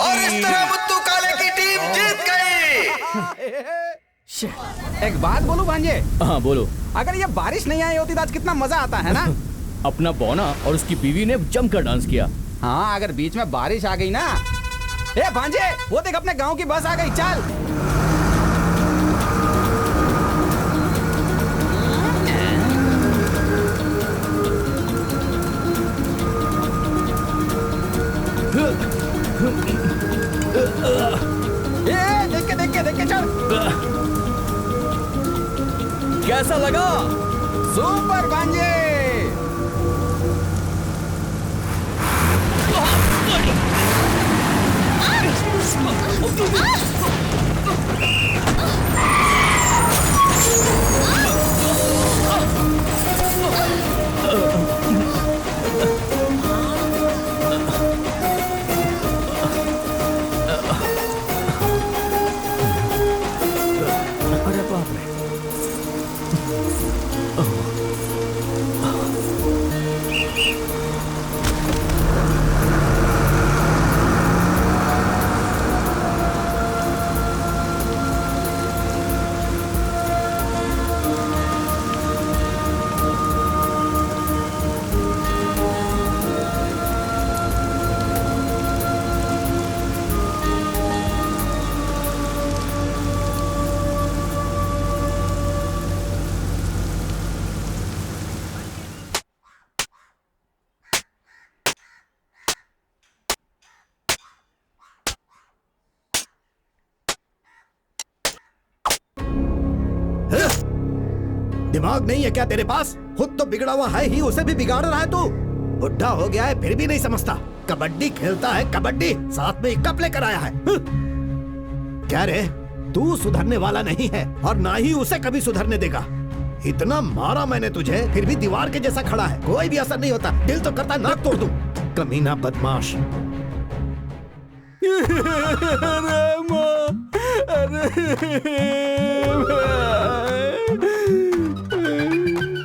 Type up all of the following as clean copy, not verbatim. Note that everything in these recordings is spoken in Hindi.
और इस तरह मुत्तू काले की टीम जीत गई। एक बात बोलूं भांजे, हाँ बोलो। अगर ये बारिश नहीं आई होती तो आज कितना मजा आता है ना। अपना बौना और उसकी बीवी ने जमकर डांस किया। हाँ, अगर बीच में बारिश आ गई ना। ए भांजे, वो देख अपने गांव की बस आ गई, चल। देख के चल। कैसा लगा? सुपर भांजे। अरे बाप रे। दिमाग नहीं है क्या तेरे पास? खुद तो बिगड़ा हुआ है ही, उसे भी बिगाड़ रहा है तू। बुढ़ा हो गया है फिर भी नहीं समझता। कबड्डी खेलता है, कबड्डी साथ में कप लेकर आया है। क्या रे, तू सुधरने वाला नहीं है और ना ही उसे कभी सुधरने देगा। इतना मारा मैंने तुझे, फिर भी दीवार के जैसा खड़ा है, कोई भी असर नहीं होता। दिल तो करता नाक तोड़ दूं। कमीना बदमाश।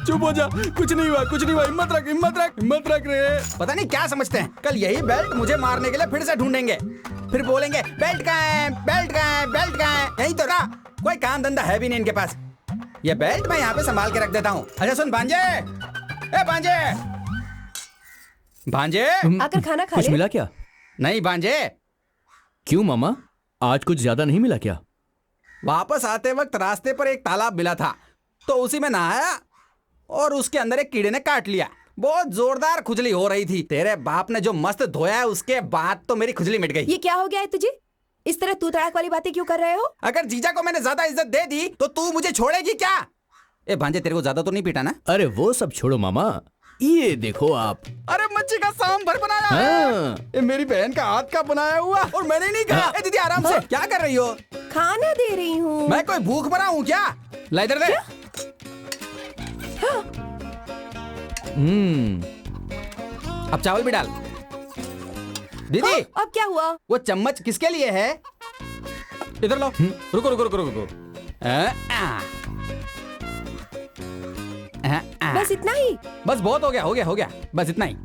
चुप हो जा, कुछ नहीं हुआ, कुछ नहीं हुआ। हिम्मत रख, हिम्मत रख, हिम्मत रख रे। पता नहीं क्या समझते हैं, कल यही बेल्ट मुझे मारने के लिए फिर से ढूंढेंगे। फिर बोलेंगे बेल्ट कहाँ है, बेल्ट कहाँ है, बेल्ट कहाँ है। यही तो रहा, कोई काम धंधा है भी नहीं इनके पास। ये बेल्ट मैं यहाँ पे संभाल के रख देता हूँ। अच्छा सुन भांजे, ए भांजे, भांजे आकर खाना खा कुछ ले। मिला क्या? नहीं भांजे, क्यों मामा, आज कुछ ज्यादा नहीं मिला क्या? वापस आते वक्त रास्ते पर एक तालाब मिला था तो उसी में नहाया और उसके अंदर एक कीड़े ने काट लिया। बहुत जोरदार खुजली हो रही थी। तेरे बाप ने जो मस्त धोया है उसके बाद तो मेरी खुजली मिट गई। ये क्या हो गया है तुझे? इस तरह तू तड़ाक वाली बातें क्यों कर रहे हो? अगर जीजा को मैंने ज्यादा इज्जत दे दी तो तू मुझे छोड़ेगी क्या? ए भांजे, तेरे को ज्यादा तो नहीं पीटा ना? अरे वो सब छोड़ो मामा, ये देखो आप। अरे मच्छी का सांभर बनाया है। हाँ। ये मेरी बहन का हाथ का बनाया हुआ और मैंने नहीं कहा। ए दीदी आराम से, क्या कर रही हो? खाना दे रही हूँ। मैं कोई भूख मरा हूँ क्या? ला इधर दे। अब चावल भी डाल। दीदी अब क्या हुआ? वो चम्मच किसके लिए है? इधर लो। रुको रुको रुको रुको। बस इतना ही? बस बहुत हो गया हो गया हो गया, बस इतना ही।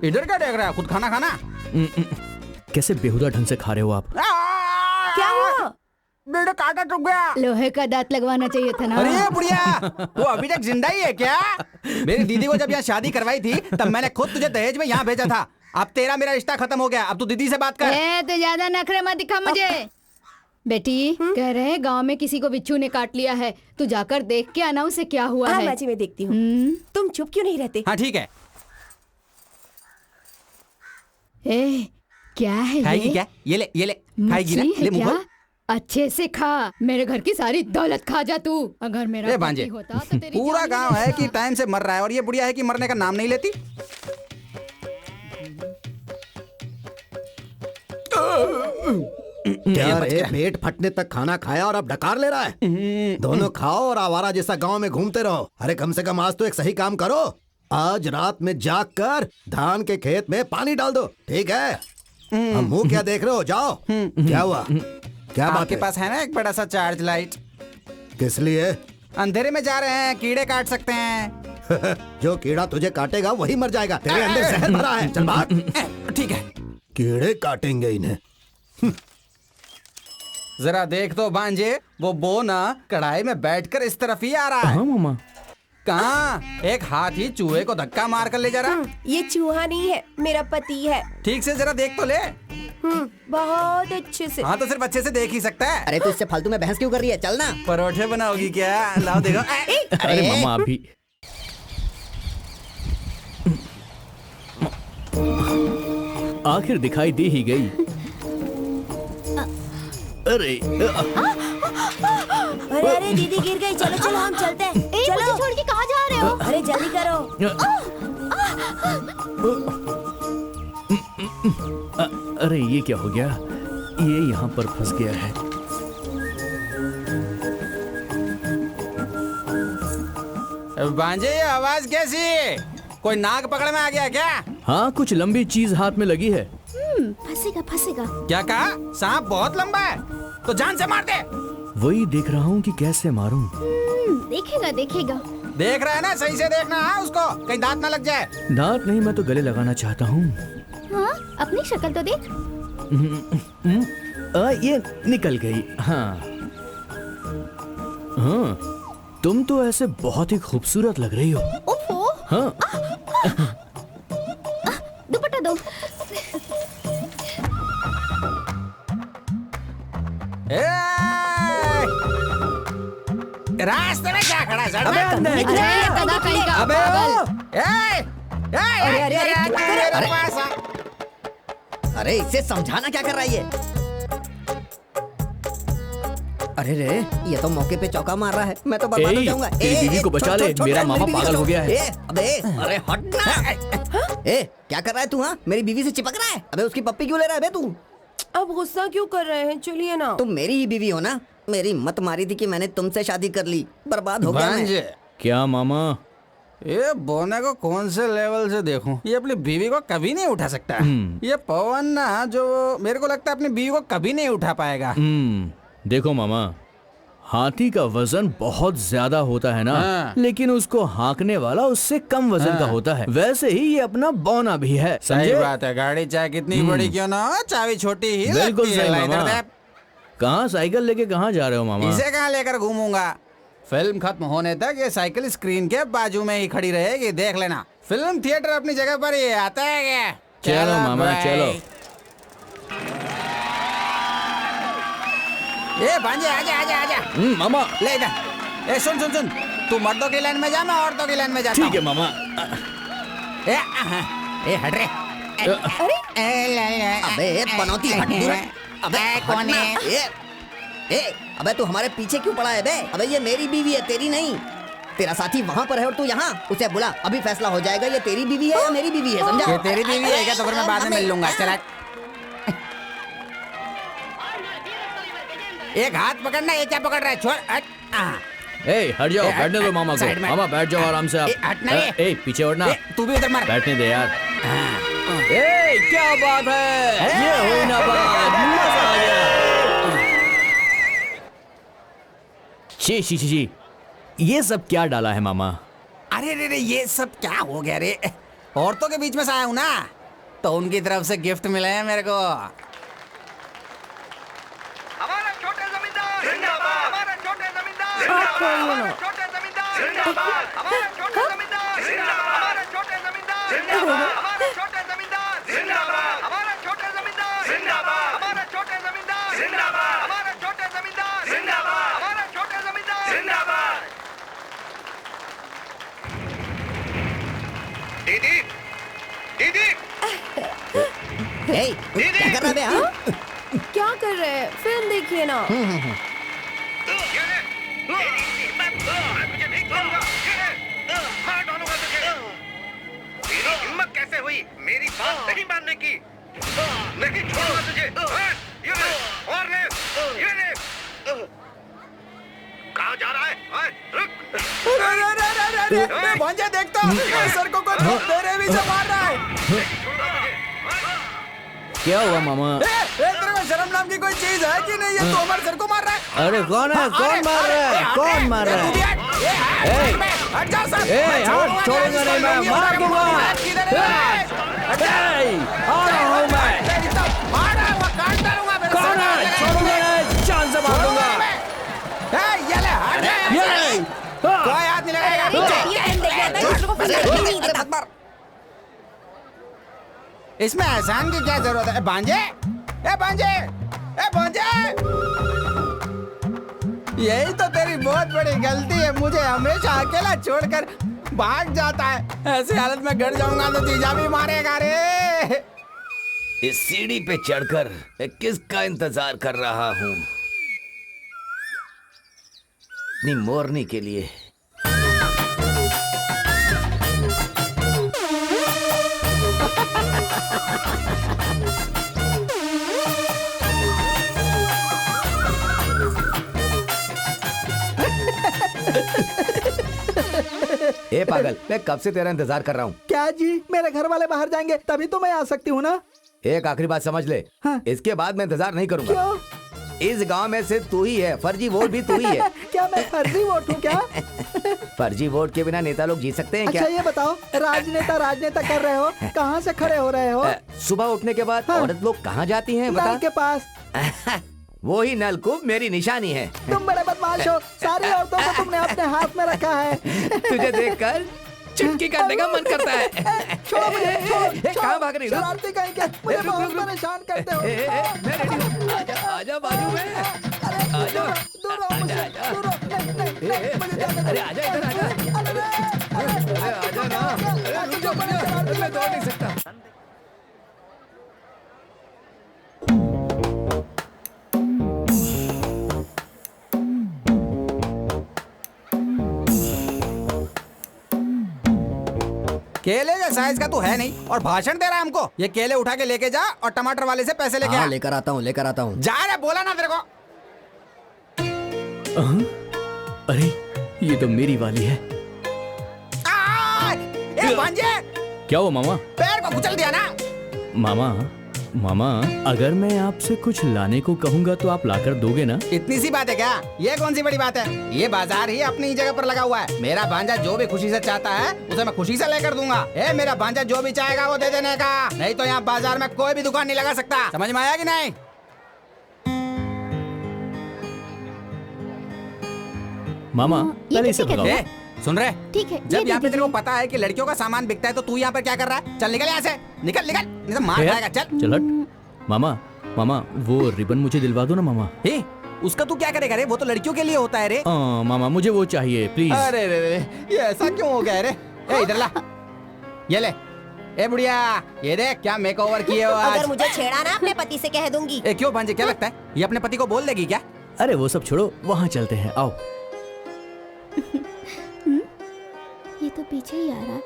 इधर क्या देख रहा है? खुद खाना खाना। कैसे बेहुदा ढंग से खा रहे हो आप? क्या हुआ? मेरा कांटा टूट गया। लोहे का दांत लगवाना चाहिए था ना। अरे बुढ़िया, तू अभी तक जिंदा ही है क्या? मेरी दीदी को जब यहाँ शादी करवाई थी तब मैंने खुद तुझे दहेज में यहाँ भेजा था। अब तेरा मेरा रिश्ता खत्म हो गया। अब तू दीदी से बात कर। तो ज्यादा नखरे मत दिखा मुझे। बेटी कह रहे हैं गांव में किसी को बिच्छू ने काट लिया है, तू जाकर देख के आना उसे क्या हुआ हाँ है। बाजी, मैं देखती हूँ। तुम चुप क्यों नहीं रहते? हाँ ठीक है। ए, क्या है खाएगी ये? क्या? ये ले खाएगी ना? मछली है ले मुंह क्या? खोल। अच्छे से खा, मेरे घर की सारी दौलत खा जा तू। अगर मेरा ए भांजे, पति होता तो तेरी पूरा जान गांव ले है कि लेता। टाइम से मर रहा है और ये बुढ़िया है कि मरने का नाम नहीं लेती। क्या रे, पेट फटने तक खाना खाया और अब डकार ले रहा है? दोनों खाओ और आवारा जैसा गांव में घूमते रहो। अरे कम से कम आज तो एक सही काम करो। आज रात में जाग कर धान के खेत में पानी डाल दो, ठीक है? अब मुंह क्या देख रहे हो? जाओ। क्या हुआ? क्या बात आपके है? पास है ना एक बड़ा सा चार्ज लाइट? किस लिए? अंधेरे में जा रहे हैं, कीड़े काट सकते हैं। जो कीड़ा तुझे काटेगा वही मर जाएगा। तेरे अंदर जहर भरा है। चल भाग। ठीक है, कीड़े काटेंगे इन्हें। जरा देख तो भांजे, वो बोना कढ़ाई में बैठकर इस तरफ ही आ रहा है। हाँ मामा। कहाँ? एक हाथी चूहे को धक्का मार कर ले जा रहा। ये चूहा नहीं है, मेरा पति है। ठीक से जरा देख तो ले। बहुत अच्छे से। हाँ तो सिर्फ अच्छे से देख ही सकता है। अरे तू इससे फालतू में बहस क्यों कर रही है? चल ना। परोठे बनाओगी क्या? लाओ देखो। अरे मामा अभी। आखिर दिखाई दे ही गई। अरे अरे अरे दीदी गिर गई। चलो चलो हम चलते हैं। चलो। छोड़ के कहाँ जा रहे हो? अरे जल्दी करो। अरे ये क्या हो गया? ये यहाँ पर फंस गया है। भांजे, ये आवाज कैसी? कोई नाग पकड़ में आ गया क्या? हाँ, कुछ लंबी चीज हाथ में लगी है। फंसेगा फंसेगा। क्या कहा? सांप बहुत लंबा है तो जान से मार दे। वही देख रहा हूँ कि कैसे मारूं। देखेगा देखेगा। देख रहा है ना? सही से देखना है उसको, कहीं दांत ना लग जाए। दांत नहीं, मैं तो गले लगाना चाहता हूँ। हाँ, अपनी शक्ल तो देख। ये निकल गई। हाँ हाँ, तुम तो ऐसे बहुत ही खूबसूरत लग रही हो। ओफो, हाँ दुपट्टा दो। रास्ते में क्या खड़ा है? अबे अंदर अरे गधा कहीं का अबे पागल। अरे अरे अरे अरे इसे समझाना क्या कर रहा है ये? अरे रे, ये तो मौके पे चौका मार रहा है। मैं तो बर्बाद हो जाऊंगा। तेरी बीवी को बचा ले, मेरा मामा पागल हो गया है। अबे अरे हट ना। ए क्या कर रहा है तू? हाँ, मेरी बीवी से चिपक रहा है। अबे उसकी पप्पी क्यों ले रहा है बे तू? अब गुस्सा क्यों कर रहे हैं? चलिए ना। तुम मेरी ही बीवी हो ना? मेरी मत मारी थी कि मैंने तुमसे शादी कर ली। बर्बाद हो गया मैं। भांजे, क्या मामा? ये बोने को कौन से लेवल से देखूं? ये अपनी बीवी को कभी नहीं उठा सकता। ये पवन ना, जो मेरे को लगता है अपनी बीवी को कभी नहीं उठा पाएगा। देखो मामा, हाथी का वजन बहुत ज्यादा होता है ना, हाँ। लेकिन उसको हाँकने वाला उससे कम वजन का होता है। वैसे ही ये अपना बौना भी है, सही समझे? बात है। गाड़ी चाहे कितनी बड़ी क्यों ना हो, चाबी छोटी ही बिल्कुल लगती है। सही ला इधर मामा। दे। कहाँ साइकिल लेके कहाँ जा रहे हो मामा? इसे कहाँ लेकर घूमूंगा? फिल्म खत्म होने तक ये साइकिल स्क्रीन के बाजू में ही खड़ी रहेगी, देख लेना। फिल्म थिएटर अपनी जगह पर ही है, आता है क्या? चलो मामा भाई। चलो। ए भांजे आजा आजा आजा। मामा ले इधर। ए सुन सुन सुन, तू मर्दों की लाइन में जा, मैं औरतों की लाइन में जाता ठीक है मामा। ए हट रे। अबे पनौती हट दूर। अबे कौन है? अबे तू हमारे पीछे क्यों पड़ा है बे? अबे ये मेरी बीवी है, तेरी नहीं। तेरा साथी वहाँ पर है और तू यहाँ। उसे बुला, अभी फैसला हो जाएगा ये तेरी बीवी है या मेरी बीवी है, समझा? ये तेरी बीवी है क्या? तो फिर मैं बाद में मिल लूंगा। चला एक हाथ पकड़ना, ये क्या पकड़ रहा है? छोड़। ए हट जाओ, बैठने दो मामा को। साइड में। मामा बैठ जाओ आराम से आप। हटना रे। ए पीछे हटना। तू भी उधर मार। बैठने दे यार। ए क्या बात है, ये हुई ना बात, मजा आ गया। शी ये सब क्या डाला है मामा? अरे रे रे, ये सब क्या हो गया रे? औरतों के बीच में से आया हूँ ना, तो उनकी तरफ से गिफ्ट मिले हैं मेरे को। हमारा छोटे जमींदार जिंदाबाद, हमारा छोटे जमींदार जिंदाबाद, हमारा छोटे जमींदार जिंदाबाद, हमारा छोटे जमींदार जिंदाबाद, हमारा छोटे जमींदार जिंदाबाद, हमारा छोटे जमींदार जिंदाबाद, हमारा छोटे जमींदार जिंदाबाद, हमारा छोटे जमींदार जिंदाबाद, हमारा छोटे जमींदार जिंदाबाद, हमारा छोटे जमींदार जिंदाबाद। दीदी दीदी क्या कर रहा है बे? हाँ? क्या कर रहे हैं? फिल्म देखिए ना। हिम्मत कैसे हुई मेरी बात नहीं मानने की? नहीं छोड़ूंगा तुझे। ये ले, और ले, ये ले। कहाँ जा रहा है? रुक। भांजा देखता, सर को कोई तेरे भी से मार रहा है। क्या हुआ मामा? तेरे में शर्म नाम की कोई चीज है कि नहीं? ये तो हमारे सर को मार रहा है। अरे कौन है, कौन मार रहा है, कौन मार रहा तू भी है? हट जा सर। ए हाथ छोड़ूंगा नहीं, मैं मार दूंगा। आ रहा हूँ मैं। कौन है? छोड़ूंगा नहीं, जान से मार दूंगा। कोई हाथ नहीं लगाएगा। इसमें एहसान की क्या जरूरत है? भांजे, ए भांजे, ए भांजे, यही तो तेरी बहुत बड़ी गलती है। मुझे हमेशा अकेला छोड़कर भाग जाता है। ऐसी हालत में घर जाऊंगा तो जीजा भी मारेगा रे। इस सीढ़ी पे चढ़कर मैं किसका इंतजार कर रहा हूँ? अपनी मोरनी के लिए। ए पागल, मैं कब से तेरा इंतजार कर रहा हूँ। क्या जी? मेरे घर वाले बाहर जाएंगे तभी तो मैं आ सकती हूँ ना। एक आखिरी बात समझ ले। हाँ। इसके बाद मैं इंतजार नहीं करूंगा। क्यों? इस गांव में सिर्फ तू ही है, फर्जी वोट भी तू ही है। क्या मैं फर्जी वोट हूँ क्या? फर्जी वोट के बिना नेता लोग जीत सकते हैं अच्छा क्या? ये बताओ, राजनेता कर रहे हो, कहाँ से खड़े हो रहे हो? सुबह उठने के बाद हाँ। औरत लोग कहाँ जाती हैं नल बता? के पास। वो ही नलकूप मेरी निशानी है। तुम बड़े बदमाश हो, सारी औरतों को तुमने अपने हाथ में रखा है। तुझे देखकर चुटकी करने का मन करता है। छोड़ो मुझे, छोड़ो, कहाँ भाग रही हो? शरारती कहीं के, मुझे रुक, बहुत रुक, रुक। परेशान करते हो। मैं रेडी हूँ। आजा बाजू में। आजा। दूर रहो मुझसे, दूर रहो। नहीं, मुझे जाने दो। अरे आजा इधर आजा। अरे आजा ना। अरे रुक जा, मैं दौड़ नहीं सकता। केले के साइज का तू है नहीं और भाषण दे रहा है हमको। ये केले उठा के लेके जा और टमाटर वाले से पैसे लेके आ। लेकर आता हूँ, लेकर आता हूँ। जा रे, बोला ना तेरे को। अरे ये तो मेरी वाली है। ए भांजे, क्या हुआ मामा? पैर को कुचल दिया ना। मामा अगर मैं आपसे कुछ लाने को कहूँगा तो आप लाकर दोगे ना? इतनी सी बात है क्या? ये कौन सी बड़ी बात है? ये बाजार ही अपनी ही जगह पर लगा हुआ है। मेरा भांजा जो भी खुशी से चाहता है उसे मैं खुशी से लेकर दूंगा। ए मेरा भांजा जो भी चाहेगा वो दे देने का। नहीं तो यहाँ बाजार में कोई भी दुकान नहीं लगा सकता। समझ में आया कि नहीं? मामा पहले इसे कैसे भगाओ। ए, सुन रहे? ठीक है, जब ये यहाँ पे दे तेरे को पता है कि लड़कियों का सामान बिकता है तो तू यहाँ पर क्या कर रहा है? चल निकल यहाँ से, निकल निकल, नहीं तो मार खाएगा। चल चल हट। मामा वो रिबन मुझे दिलवा दो ना मामा। उसका तू क्या करेगा रे? वो तो लड़कियों के लिए होता है रे। मामा मुझे वो चाहिए प्लीज। अरे रे रे, ये ऐसा क्यों हो गया रे? ए इधर ला, ये ले। ए बुढ़िया, ये देख क्या मेकओवर किए हो आज। अगर मुझे छेड़ा ना अपने पति से कह दूंगी। ए क्यों भांजे, क्या लगता है ये अपने पति को बोल देगी क्या? अरे वो सब छोड़ो, वहाँ चलते हैं, आओ। ये तो पीछे ही आ रहा।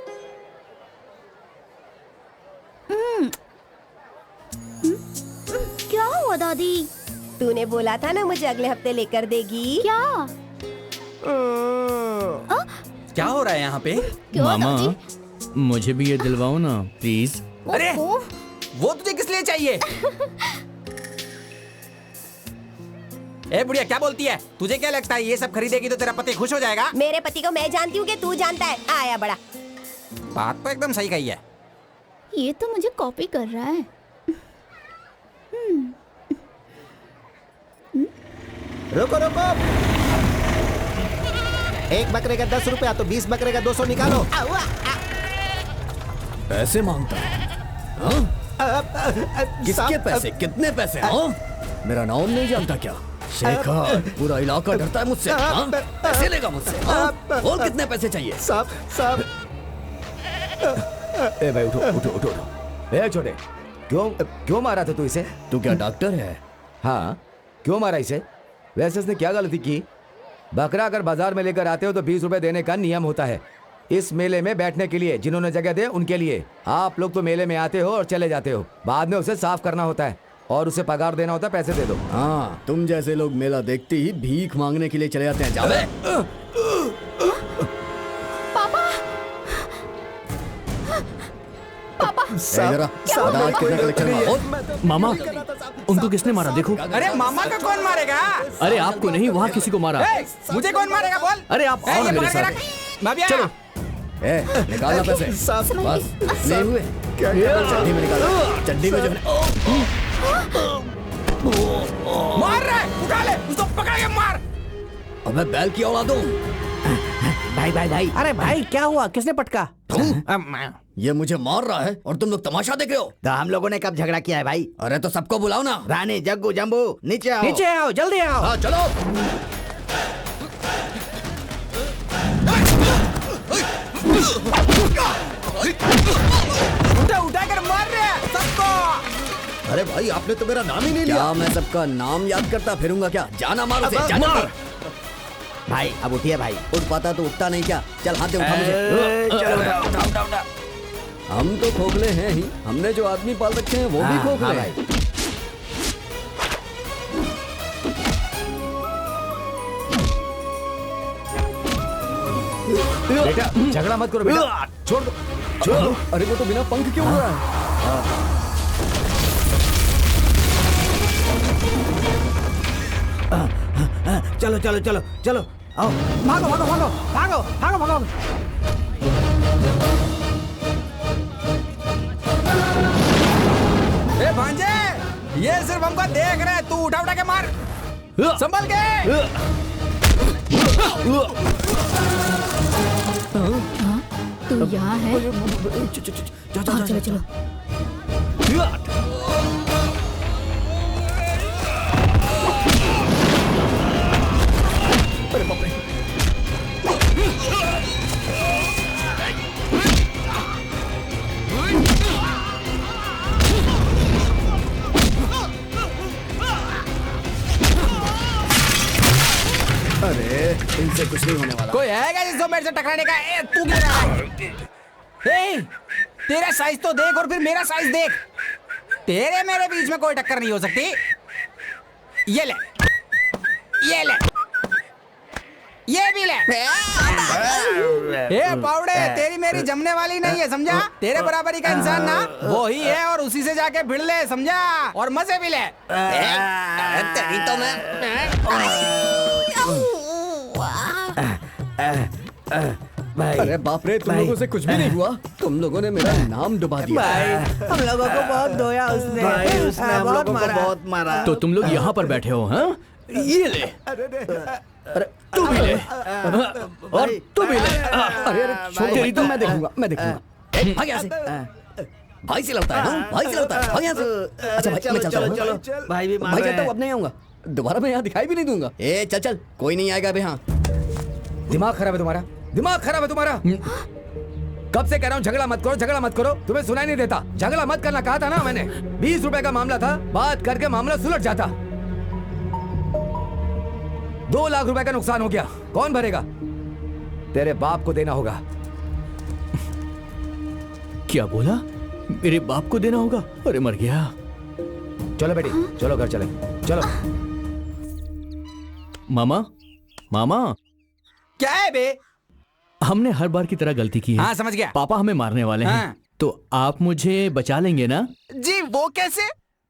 क्या हुआ दादी? तूने बोला था ना मुझे अगले हफ्ते लेकर देगी। क्या? क्या हो रहा है यहाँ पे? क्यों मामा दादी? मुझे भी ये दिलवाओ ना प्लीज। अरे ओह, वो तुझे किस लिए चाहिए? ए बुढ़िया, क्या बोलती है? तुझे क्या लगता है ये सब खरीदेगी तो तेरा पति खुश हो जाएगा? मेरे पति को मैं जानती हूँ कि तू जानता है। आया बड़ा। बात तो एकदम सही कही है। ये तो मुझे कॉपी कर रहा है। रुको रुको, 1 बकरे का 10 रुपया तो 20 बकरे का 200 निकालो। पैसे मांगता है? किसके पैसे? कितने पैसे? हाँ? मेरा नाम नहीं जानता क्या? शेखर, पूरा इलाका डरता है मुझसे। हाँ? पैसे लेगा मुझसे? हाँ? और कितने पैसे चाहिए? साहब ए भाई उठो उठो उठो उठो। ए छोटे, क्यों मारा था तू इसे? तू क्या डॉक्टर है? हाँ, क्यों मारा इसे? वैसे इसने क्या गलती की? बकरा अगर बाजार में लेकर आते हो तो 20 रुपए देने का नियम होता है। इस मेले में बैठने के लिए जिन्होंने जगह दे उनके लिए। आप लोग तो मेले में आते हो और चले जाते हो, बाद में उसे साफ करना होता है और उसे पगार देना होता है, पैसे दे दो। हाँ, तुम जैसे लोग मेला देखते ही भीख मांगने के लिए चले जाते हैं। जावे। मामा, उनको किसने मारा देखो। अरे मामा का कौन मारेगा? अरे आपको नहीं, वहाँ किसी को मारा। ए, मुझे कौन मारेगा बोल? अरे आप ए, आओ ये मेरे पकड़ के साथ। रख। मैं भी आया। चलो। ए, निकालना पैसे। बस नहीं हुए। चड्डी में निकालो। चड्डी में जो है। मार रहा है, उठा ले उसको, पकड़ के मार। अबे बैल की औलाद हूँ। भाई। अरे भाई क्या हुआ? किसने पटका? ये मुझे मार रहा है और तुम लोग तमाशा देख रहे हो। तो हम लोगों ने कब झगड़ा किया है भाई? अरे तो सबको बुलाओ ना। रानी, जग्गू, जम्बू, नीचे आओ। नीचे आओ, जल्दी आओ। हाँ चलो। उठा कर मार रहे हैं सबको। अरे भाई, आपने तो मेरा नाम ही नहीं लिया। क्या मैं सबका नाम याद करता फिरूंगा क्या? जाना मार उसे, जाना मार। भाई अब उठिए भाई। उठ पाता तो उठता नहीं क्या? चल हाथ दे, उठा मुझे। उठा। हम तो खोखले हैं ही, हमने जो आदमी पाल रखे हैं वो भी खोखले हैं। बेटा झगड़ा मत करो बेटा, छोड़ दो। छोड़ो। अरे वो तो बिना पंख क्यों उड़ रहा है? चलो चलो चलो चलो, आओ, भागो भागो भागो भागो भागो भागो। ए भांजे, ये सिर्फ हमको देख रहे हैं, तू उठा के मार, संभल के। तू यहाँ है? चलो चलो। अरे इनसे कुछ नहीं होने वाला। कोई है क्या जिसको मेरे से टकराने का? ए, तू गिर रहा है। ए, तेरा साइज तो देख और फिर मेरा साइज देख। तेरे मेरे बीच में कोई टक्कर नहीं हो सकती। ये ले, ये ले, ये भी ले। ए पाउडे, तेरी मेरी जमने वाली नहीं है, समझा? तेरे बराबरी का इंसान ना वो ही है और उसी से जाके भिड़ ले, समझा? और मजे भी ले। तेरी तो मैं अरे बाप रे, तुम लोगों से कुछ भी नहीं हुआ। तुम लोगों ने मेरा नाम डुबा दिया। हम लोगों को बहुत धोया उसने। भाई उसने हम लोगों को बहुत मारा। तो तुम लोग यहाँ पर बैठे हो? हाँ, ये ले। अरे तू भी ले और तू भी ले। अरे अरे तेरी तो मैं देखूंगा, मैं देखूंगा। भाग यहाँ से। भाई से लड़ता है? हाँ, भाई से लड़ता है। भाग यहाँ से। अच्छा भाई, मैं चलता हूँ। भाई भी मार भाई रहे चलता हूँ, हैं। अब नहीं आऊंगा। दोबारा मैं यहाँ दिखाई भी नहीं दूंगा। ए चल चल, कोई नहीं आएगा अभी। हाँ, दिमाग खराब है तुम्हारा, दिमाग खराब है तुम्हारा। कब से कह रहा हूँ झगड़ा मत करो, झगड़ा मत करो, तुम्हें सुनाई नहीं देता। झगड़ा मत करना कहा था ना मैंने। 20 रुपए का मामला था, बात करके मामला सुलझ जाता। 2 लाख रुपए का नुकसान हो गया, कौन भरेगा? तेरे बाप को देना होगा। क्या बोला? मेरे बाप को देना होगा? अरे मर गया। चलो बेटी, चलो घर चले, चलो। मामा, मामा, क्या है बे? हमने हर बार की तरह गलती की है। हाँ समझ गया। पापा हमें मारने वाले हैं। हाँ। तो आप मुझे बचा लेंगे ना? जी वो कैसे?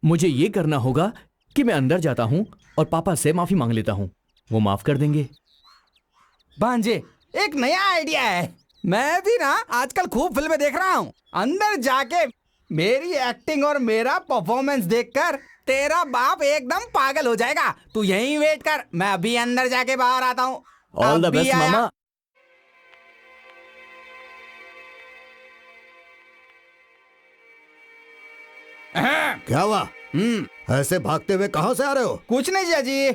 मुझे ये करना होगा कि मैं अंदर जाता हूँ और पापा से माफी मांग लेता हूँ, वो माफ कर देंगे। भांजे, एक नया आइडिया है। मैं भी ना आजकल खूब फिल्में देख रहा हूँ। अंदर जाके मेरी एक्टिंग और मेरा परफॉर्मेंस देखकर तेरा बाप एकदम पागल हो जाएगा। तू यहीं वेट कर, मैं अभी अंदर जाके बाहर आता हूँ। ऑल द अभी बेस्ट आया। मामा। क्या हुआ? ऐसे भागते हुए कहाँ से आ रहे हो? कुछ नहीं जीजा जी,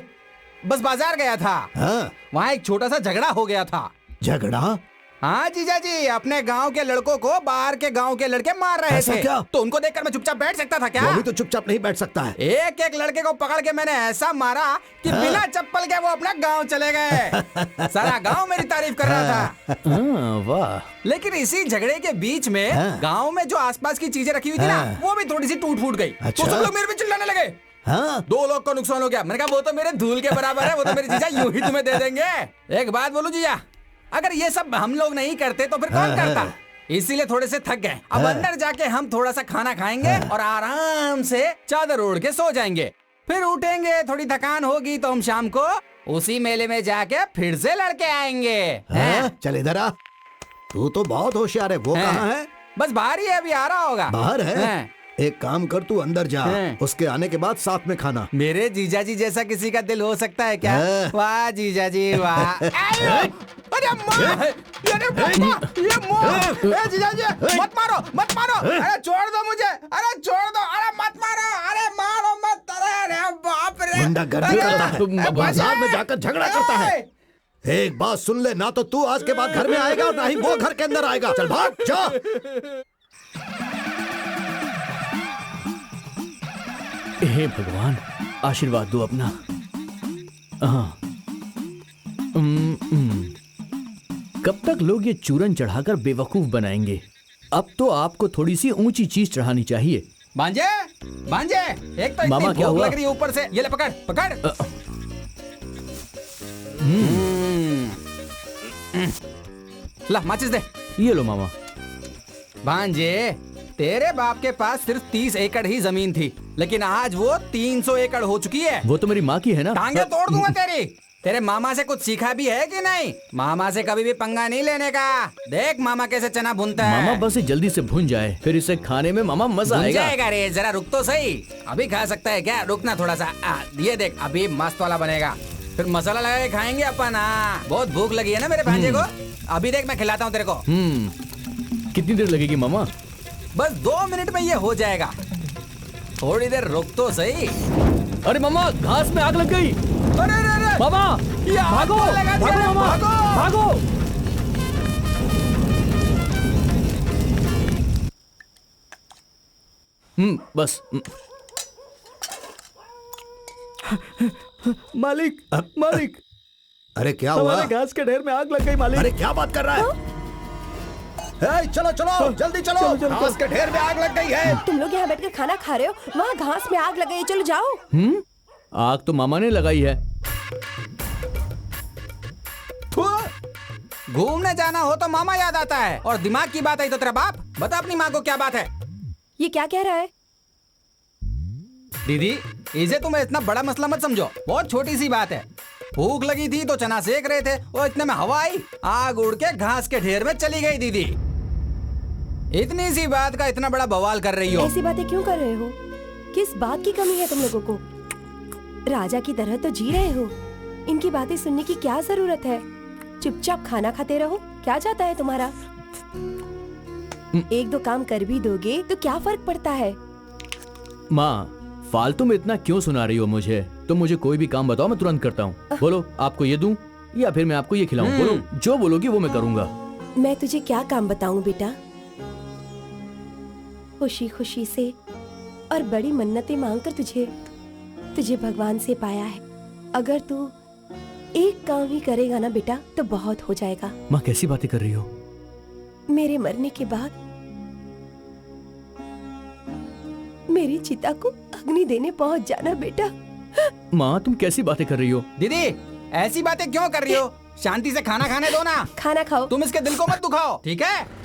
बस बाजार गया था। हाँ? वहाँ एक छोटा सा झगड़ा हो गया था। झगड़ा? हाँ जीजा जी, अपने गांव के लड़कों को बाहर के गांव के लड़के मार रहे ऐसा थे। क्या? तो उनको देखकर मैं चुपचाप बैठ सकता था क्या? वो भी तो चुपचाप नहीं बैठ सकता है। एक एक लड़के को पकड़ के मैंने ऐसा मारा कि बिना चप्पल के वो अपना गांव चले गए। सारा गांव मेरी तारीफ कर रहा था। वाह। लेकिन इसी झगड़े के बीच में गांव में जो आसपास की चीजें रखी हुई थी ना, वो भी थोड़ी सी टूट फूट गई। तो सब लोग मेरे पे चिल्लाने लगे। हाँ? 2 लोग को नुकसान हो गया। मैंने कहा वो तो मेरे धूल के बराबर है, वो तो मेरे जीजा यूं ही तुम्हें दे देंगे। एक बात बोलूं जीजा, अगर ये सब हम लोग नहीं करते तो फिर कौन करता? इसीलिए थोड़े से थक गए। अब अंदर जाके हम थोड़ा सा खाना खाएंगे और आराम से चादर ओढ़ के सो जाएंगे। फिर उठेंगे, थोड़ी थकान होगी तो हम शाम को उसी मेले में जाके फिर से लड़के आएंगे। चल इधर आ। तू तो बहुत होशियार है। वो कहाँ है? बस बाहर ही है, अभी आ रहा होगा। बाहर है? एक काम कर, तू अंदर जा, उसके आने के बाद साथ में खाना। मेरे जीजा जी जैसा किसी का दिल हो सकता है क्या? वाह जीजा जी वाह। अरे माँ, अरे पापा, ये माँ, ए जीजा जी मत मारो, मत मारो, अरे छोड़ दो मुझे, अरे छोड़ दो, अरे मत मारो, अरे मारो मत, अरे बाप रे। गुंडागर्दी करता है, बाजार में जाकर झगड़ा करता है। एक बात सुन ले, ना तो तू आज के बाद घर में आएगा और ना ही वो घर के अंदर आएगा। चल भाग जा। हे भगवान, आशीर्वाद दो अपना। हाँ। कब तक लोग ये चूरन चढ़ाकर बेवकूफ बनाएंगे? अब तो आपको थोड़ी सी ऊंची चीज चढ़ानी चाहिए। भांजे, भांजे, एक तो मामा, इतनी क्या भूख हुआ? लग रही है ऊपर से, ये ले पकड़, पकड़। ला माचिस दे। ये लो मामा। भांजे, तेरे बाप के पास सिर्फ 30 एकड़ ही जमीन थी, लेकिन आज वो 300 एकड़ हो चुकी है। वो तो मेरी माँ की है ना। टांगे तोड़ दूंगा तेरी। तेरे मामा से कुछ सीखा भी है कि नहीं? मामा से कभी भी पंगा नहीं लेने का। देख मामा कैसे चना भूनता है। मामा बस ये जल्दी से भुन जाए, फिर इसे खाने में मामा मजा भून आएगा। जाएगा रे, जरा रुक तो सही। अभी खा सकता है क्या? रुकना थोड़ा सा। ये देख, अभी मस्त वाला बनेगा, फिर मसाला लगा के खाएंगे अपन। बहुत भूख लगी है ना मेरे भांजे को। अभी देख मैं खिलाता हूँ तेरे को। कितनी देर लगेगी मामा? बस 2 मिनट में ये हो जाएगा। थोड़ी देर रुक तो सही। अरे मामा, घास में आग लग गई। अरे अरे अरे मामा, ये आग भागो, कौन लगा दिया? भागो मामा, भागो। भागो। बस। मालिक, मालिक। अरे क्या हुआ? हमारे घास के ढेर में आग लग गई मालिक। अरे क्या बात कर रहा है? चलो चलो जल्दी चलो, घास के ढेर में आग लग गई है। तुम लोग यहाँ बैठकर खाना खा रहे हो, वहाँ घास में आग लग गई है। चलो जाओ। आग तो मामा ने लगाई है। घूमने जाना हो तो मामा याद आता है, और दिमाग की बात आई तो तेरा बाप। बता अपनी माँ को क्या बात है। ये क्या कह रहा है? दीदी, इसे तुम इतना बड़ा मसला मत समझो, बहुत छोटी सी बात है। भूख लगी थी तो चना सेक रहे थे, और इतने में हवा आई, आग उड़ के घास के ढेर में चली गई। दीदी, इतनी सी बात का इतना बड़ा बवाल कर रही हो। ऐसी बातें क्यों कर रहे हो? किस बात की कमी है तुम लोगों को? राजा की तरह तो जी रहे हो, इनकी बातें सुनने की क्या जरूरत है? चुपचाप खाना खाते रहो। क्या जाता है तुम्हारा? 1-2 काम कर भी दोगे तो क्या फर्क पड़ता है? माँ, फालतू में इतना क्यों सुना रही हो मुझे? तुम मुझे कोई भी काम बताओ, मैं तुरंत करता हूँ। बोलो, आपको ये दूं या फिर मैं आपको ये खिलाऊं? बोलो, जो बोलोगी वो मैं करूंगा। मैं तुझे क्या काम बताऊं बेटा? खुशी खुशी से और बड़ी मन्नतें मांगकर तुझे भगवान से पाया है। अगर तू एक काम ही करेगा ना बेटा तो बहुत हो जाएगा। माँ कैसी बातें कर रही हो? मेरे मरने के बाद मेरी चिता को अग्नि देने पहुंच जाना बेटा। माँ तुम कैसी बातें कर रही हो? दीदी ऐसी बातें क्यों कर रही हो? शांति से खाना खाने दो ना। खाना खाओ। तुम इसके दिल को मत दुखाओ, ठीक है?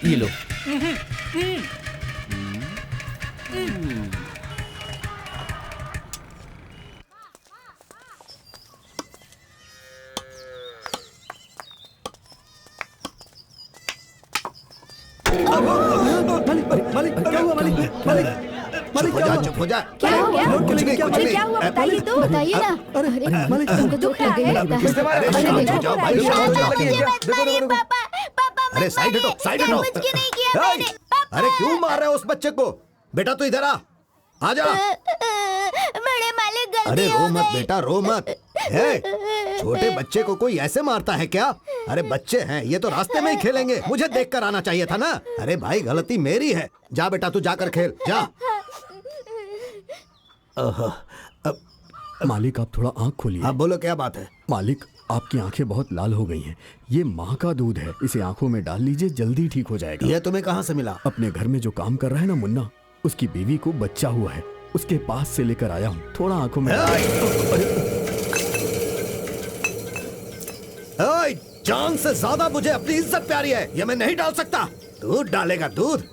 ये लो। मालिक क्या हुआ? मालिक चुप हो जा। क्या हो गया? कुछ नहीं, कुछ नहीं। क्या हुआ बताइए तो। बताइए ना। अरे मालिक तुमको दुख लग गया लगता है। अरे अरे शांत हो देखो, जाओ भाई, शांत हो जाओ। अरे साइड हटो, साइड हटो। अरे क्यों मार रहे हो उस बच्चे को? बेटा तू इधर आ जा। बड़े मालिक गलती अरे रो हो मत गई। बेटा, रो मत। छोटे बच्चे को कोई ऐसे मारता है क्या? अरे बच्चे हैं, ये तो रास्ते में ही खेलेंगे। मुझे देखकर आना चाहिए था ना। अरे भाई गलती मेरी है। जा बेटा तू जाकर खेल, जा। मालिक आप थोड़ा आंख खोलिए। अब बोलो क्या बात है? मालिक आपकी आंखें बहुत लाल हो गई हैं। ये माँ का दूध है, इसे आंखों में डाल लीजिए, जल्दी ठीक हो जाएगा। ये तुम्हें कहाँ से मिला? अपने घर में जो काम कर रहा है ना मुन्ना, उसकी बीवी को बच्चा हुआ है, उसके पास से लेकर आया हूँ। थोड़ा आंखों में जान से ज्यादा मुझे अपनी इज्जत प्यारी है, ये मैं नहीं डाल सकता। दूध डालेगा दूध।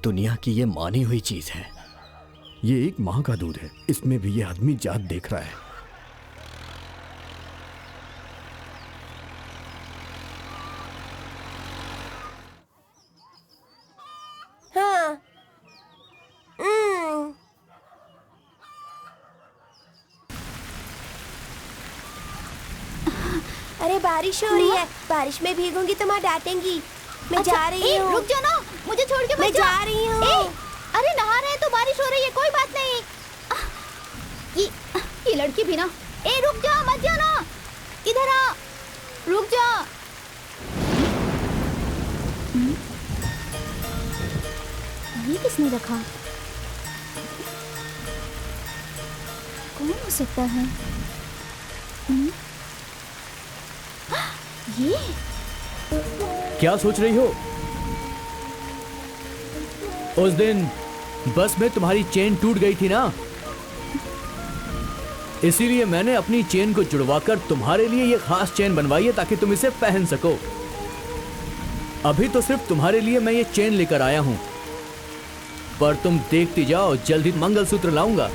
दुनिया की ये मानी हुई चीज है। ये एक माँ का दूध है, इसमें भी ये आदमी जात देख रहा है। हाँ। अरे बारिश हो रही है, बारिश में भीगूंगी तो माँ डांटेंगी। मैं जा रही हूँ। रुक जाओ ना, मुझे छोड़ के मैं मत जाओ। जा रही हूँ। अरे नहा रहे हैं तो बारिश हो रही है, कोई बात नहीं। ये लड़की भी ना। रुक जाओ, मत जाओ ना। इधर आ, रुक जाओ। ये किसने रखा? कौन हो सकता है? ये क्या सोच रही हो? उस दिन बस में तुम्हारी चेन टूट गई थी ना, इसीलिए मैंने अपनी चेन को जुड़वाकर तुम्हारे लिए ये खास चेन बनवाई है ताकि तुम इसे पहन सको। अभी तो सिर्फ तुम्हारे लिए मैं ये चेन लेकर आया हूं, पर तुम देखती जाओ, जल्दी मंगलसूत्र लाऊंगा।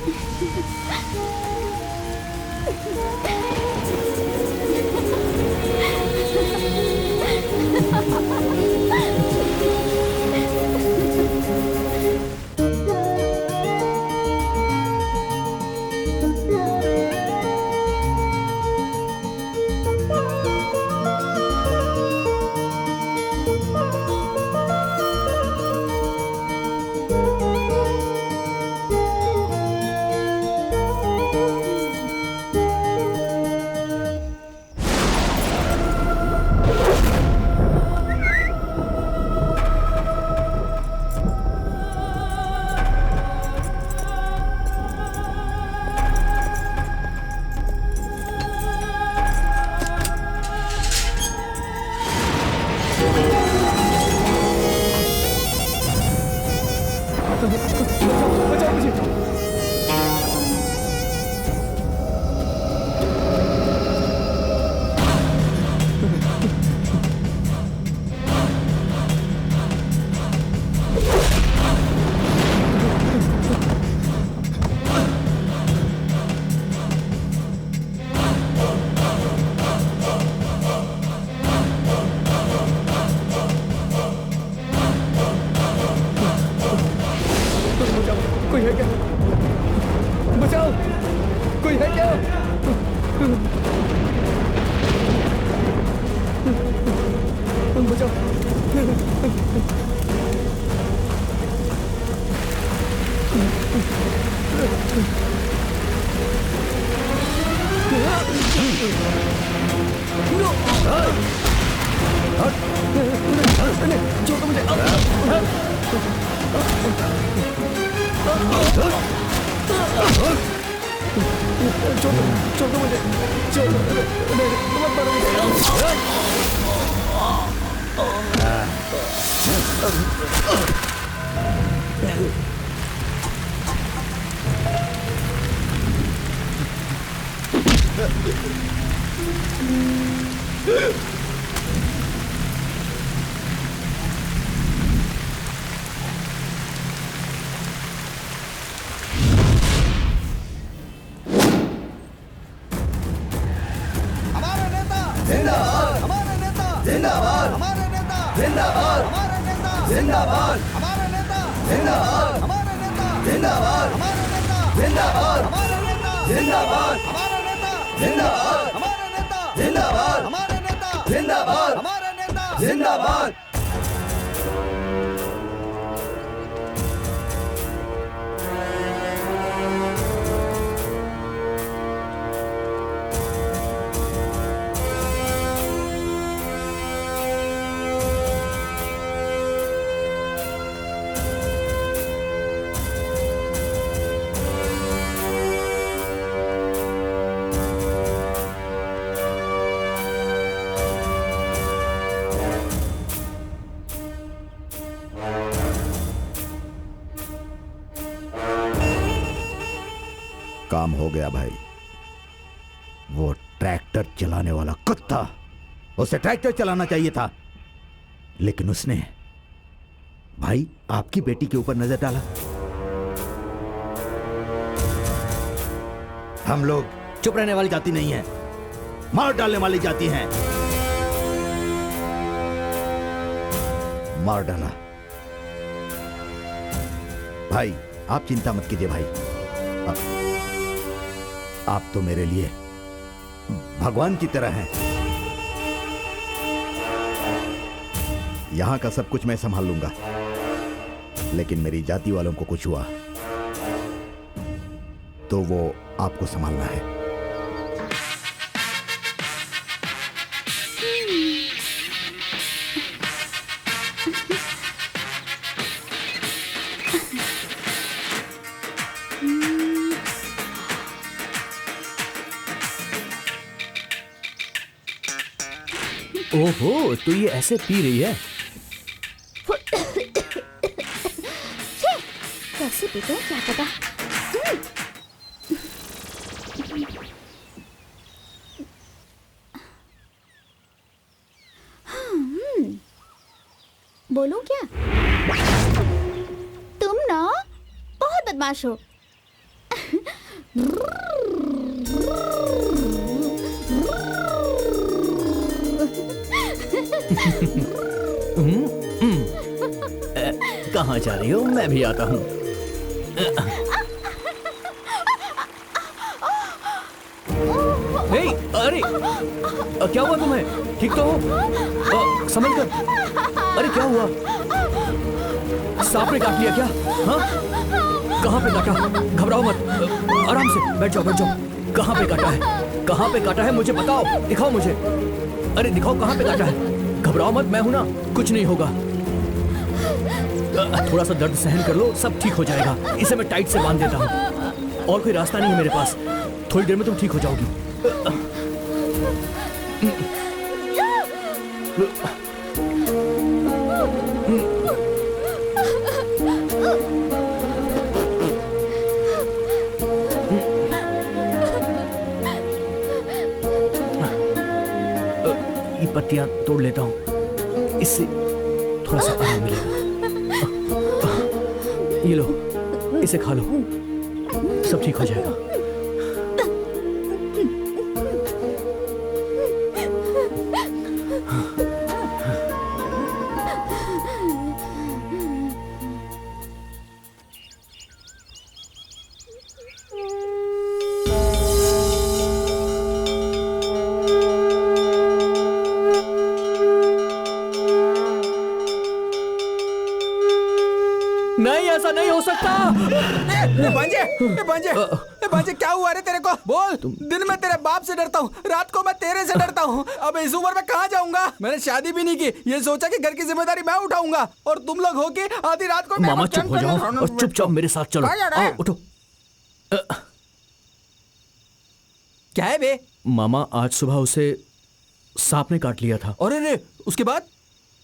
बचाओ, कोई है क्या? बचाओ। छोड़ो मुझे। छोड़ो मुझे, छोड़ो, मत मारो मुझे। हमारा नेता जिंदाबाद, हमारा नेता जिंदाबाद, हमारा नेता जिंदाबाद, हमारा नेता जिंदाबाद, हमारा नेता जिंदाबाद, हमारा नेता जिंदाबाद, हमारा नेता जिंदाबाद, हमारा नेता जिंदाबाद, हमारा नेता जिंदाबाद, हमारा नेता जिंदाबाद, हमारा नेता जिंदाबाद, हमारा नेता जिंदाबाद। काम हो गया भाई। वो ट्रैक्टर चलाने वाला कुत्ता, उसे ट्रैक्टर चलाना चाहिए था, लेकिन उसने भाई आपकी बेटी के ऊपर नजर डाला। हम लोग चुप रहने वाली जाति नहीं है, मार डालने वाली जाति हैं। मार डाला। भाई आप चिंता मत कीजिए भाई, आप तो मेरे लिए भगवान की तरह हैं। यहां का सब कुछ मैं संभाल लूंगा, लेकिन मेरी जाति वालों को कुछ हुआ तो वो आपको संभालना है। ओहो, तो ये ऐसे पी रही है? कैसे पीते हैं क्या पता। बोलूं क्या? तुम ना बहुत बदमाश हो। कहाँ जा रही हो? मैं भी आता हूँ। अरे क्या हुआ तुम्हें? ठीक तो हो? संभल कर। अरे क्या हुआ? सांप ने काट लिया क्या? हाँ? कहाँ पे काटा? घबराओ मत, आराम से बैठ जाओ, बैठ जाओ। कहाँ पे काटा है? कहाँ पे काटा है मुझे बताओ, दिखाओ मुझे। अरे दिखाओ कहाँ पे काटा है। घबराओ मत, मैं हूं ना, कुछ नहीं होगा। थोड़ा सा दर्द सहन कर लो, सब ठीक हो जाएगा। इसे मैं टाइट से बांध देता हूँ, और कोई रास्ता नहीं है मेरे पास। थोड़ी देर में तुम ठीक हो जाओगी। ये पत्तियां तोड़ लेता हूँ, इससे थोड़ा सा आराम मिलेगा। ये लो, इसे खा लो, सब ठीक हो जाएगा। ऐसा नहीं हो सकता। भांजे क्या हुआ रे तेरे को? बोल। दिन में तेरे बाप से डरता हूँ, रात को मैं तेरे से डरता हूँ। अब इस उम्र में कहाँ जाऊंगा? मैंने शादी भी नहीं की, ये सोचा कि घर की जिम्मेदारी मैं उठाऊंगा, और तुम लोग हो कि आधी रात को मामा चुप हो जाओ और चुपचाप मेरे साथ चलो। आओ उठो। क्या है बे? मामा आज सुबह उसे सांप ने काट लिया था। और अरे उसके बाद?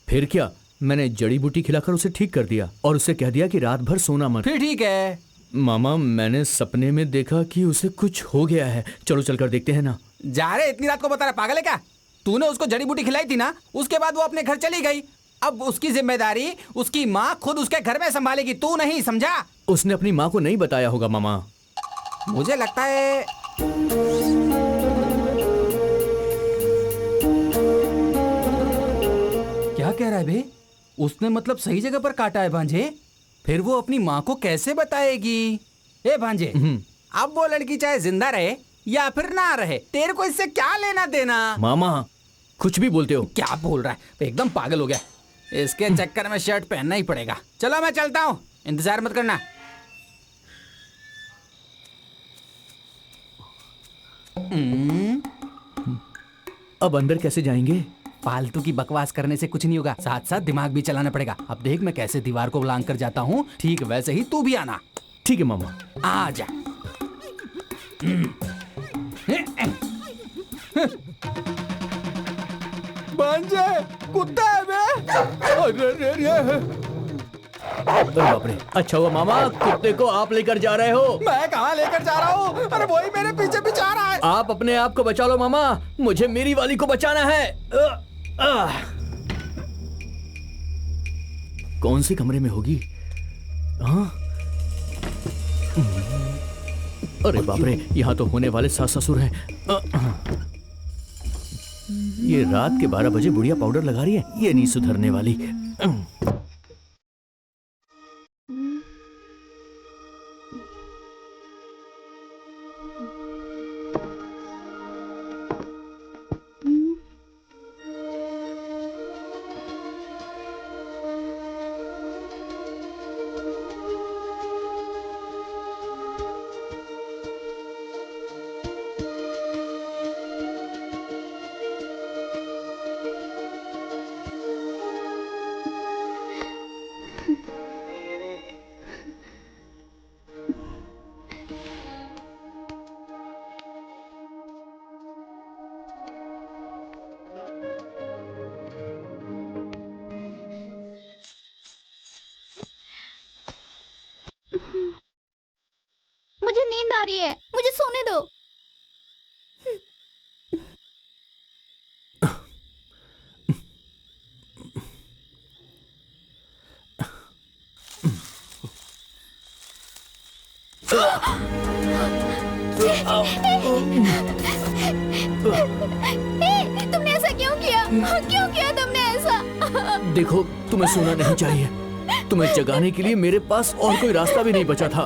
फिर क्या, मैंने जड़ी बूटी खिलाकर उसे ठीक कर दिया और उसे कह दिया कि रात भर सोना मत। फिर ठीक है। मामा मैंने सपने में देखा कि उसे कुछ हो गया है। चलो चलकर देखते हैं ना। जा रहे, इतनी रात को बता रहा, पागल है क्या? तूने उसको जड़ी बूटी खिलाई थी ना, उसके बाद वो अपने घर चली गई। अब उसकी जिम्मेदारी उसकी माँ खुद उसके घर में संभालेगी, तू नहीं, समझा? उसने अपनी माँ को नहीं बताया होगा मामा। मुझे लगता है क्या कह रहा है बे? उसने मतलब सही जगह पर काटा है भांजे? फिर वो अपनी माँ को कैसे बताएगी? ए भांजे, अब वो लड़की चाहे जिंदा रहे या फिर ना रहे, तेरे को इससे क्या लेना देना? मामा कुछ भी बोलते हो। क्या बोल रहा है? एकदम पागल हो गया। इसके चक्कर में शर्ट पहनना ही पड़ेगा। चलो मैं चलता हूँ, इंतजार मत करना। अब अंदर कैसे जाएंगे? फालतू की बकवास करने से कुछ नहीं होगा, साथ साथ दिमाग भी चलाना पड़ेगा। अब देख मैं कैसे दीवार को लांग कर जाता हूँ, ठीक वैसे ही तू भी आना। ठीक है मामा। आ जा। भांजे, कुत्ता है बे? अरे बाप रे, अच्छा हुआ मामा कुत्ते को आप लेकर जा रहे हो। मैं कहाँ लेकर जा रहा हूँ? अरे वही मेरे पीछे पीछे आ रहा है। आप अपने आप को बचा लो मामा, मुझे मेरी वाली को बचाना है। कौन से कमरे में होगी? हाँ? अरे बाप रे, यहाँ तो होने वाले सास ससुर हैं। ये रात के 12 बजे बुढ़िया पाउडर लगा रही है, ये नहीं सुधरने वाली। मुझे नींद आ रही है, मुझे सोने दो। तुमने ऐसा क्यों किया? क्यों किया तुमने ऐसा? देखो, तुम्हें सोना नहीं चाहिए। तुम्हें जगाने के लिए मेरे पास और कोई रास्ता भी नहीं बचा था।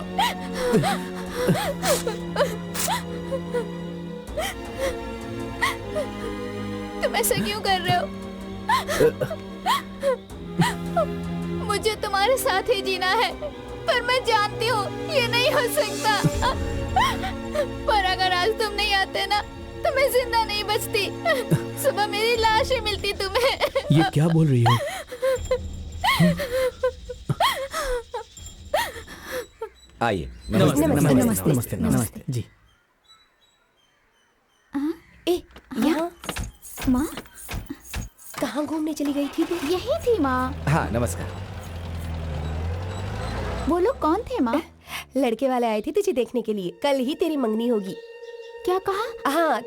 तुम ऐसा क्यों कर रहे हो? मुझे तुम्हारे साथ ही जीना है, पर मैं जानती हूँ ये नहीं हो सकता। पर अगर आज तुम नहीं आते ना, तो मैं जिंदा नहीं बचती। सुबह मेरी लाश ही मिलती तुम्हें। ये क्या बोल रही हो? आइए। नमस्ते नमस्ते नमस्ते नमस्ते नमस्ते जी। ए, यहाँ माँ कहाँ घूमने चली गई थी तू? यही थी माँ। हाँ नमस्कार। वो लोग कौन थे माँ? लड़के वाले आए थे तुझे देखने के लिए, कल ही तेरी मंगनी होगी। क्या कहा? हाँ,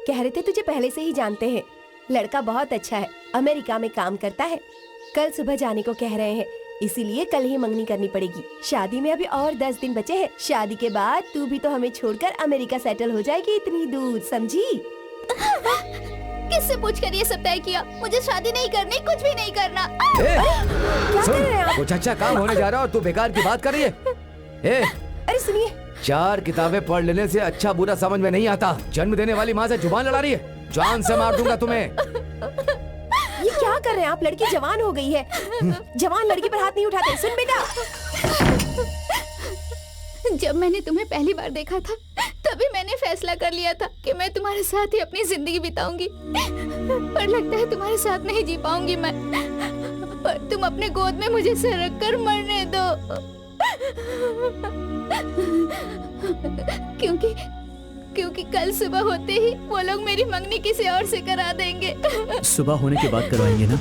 कह रहे थे तुझे पहले से ही जानते हैं। लड़का बहुत अच्छा है, अमेरिका में काम करता है। कल सुबह जाने को कह रहे हैं, इसीलिए कल ही मंगनी करनी पड़ेगी। शादी में अभी और 10 दिन बचे हैं। शादी के बाद तू भी तो हमें छोड़कर अमेरिका सेटल हो जाएगी इतनी दूर, समझी? किससे पूछकर ये सब तय किया? मुझे शादी नहीं करनी, कुछ भी नहीं करना। क्या कर रहे हैं आप? कुछ अच्छा काम होने जा रहा है और तू बेकार की बात कर रही है। अरे सुनिए, 4 किताबें पढ़ लेने से अच्छा बुरा समझ में नहीं आता। जन्म देने वाली माँ से जुबान लड़ा रही है, जान से मार दूंगा तुम्हें। ये क्या कर रहे हैं आप? लड़की जवान हो गई है, जवान लड़की पर हाथ नहीं उठाते। सुन बेटा, जब मैंने तुम्हें पहली बार देखा था तभी मैंने फैसला कर लिया था कि मैं तुम्हारे साथ ही अपनी जिंदगी बिताऊंगी। पर लगता है तुम्हारे साथ नहीं जी पाऊंगी मैं। पर तुम अपने गोद में मुझे सरक कर मरने दो, क्योंकि कल सुबह होते ही वो लोग मेरी मंगनी किसी और से करा देंगे। सुबह होने के बाद करवाएंगे ना?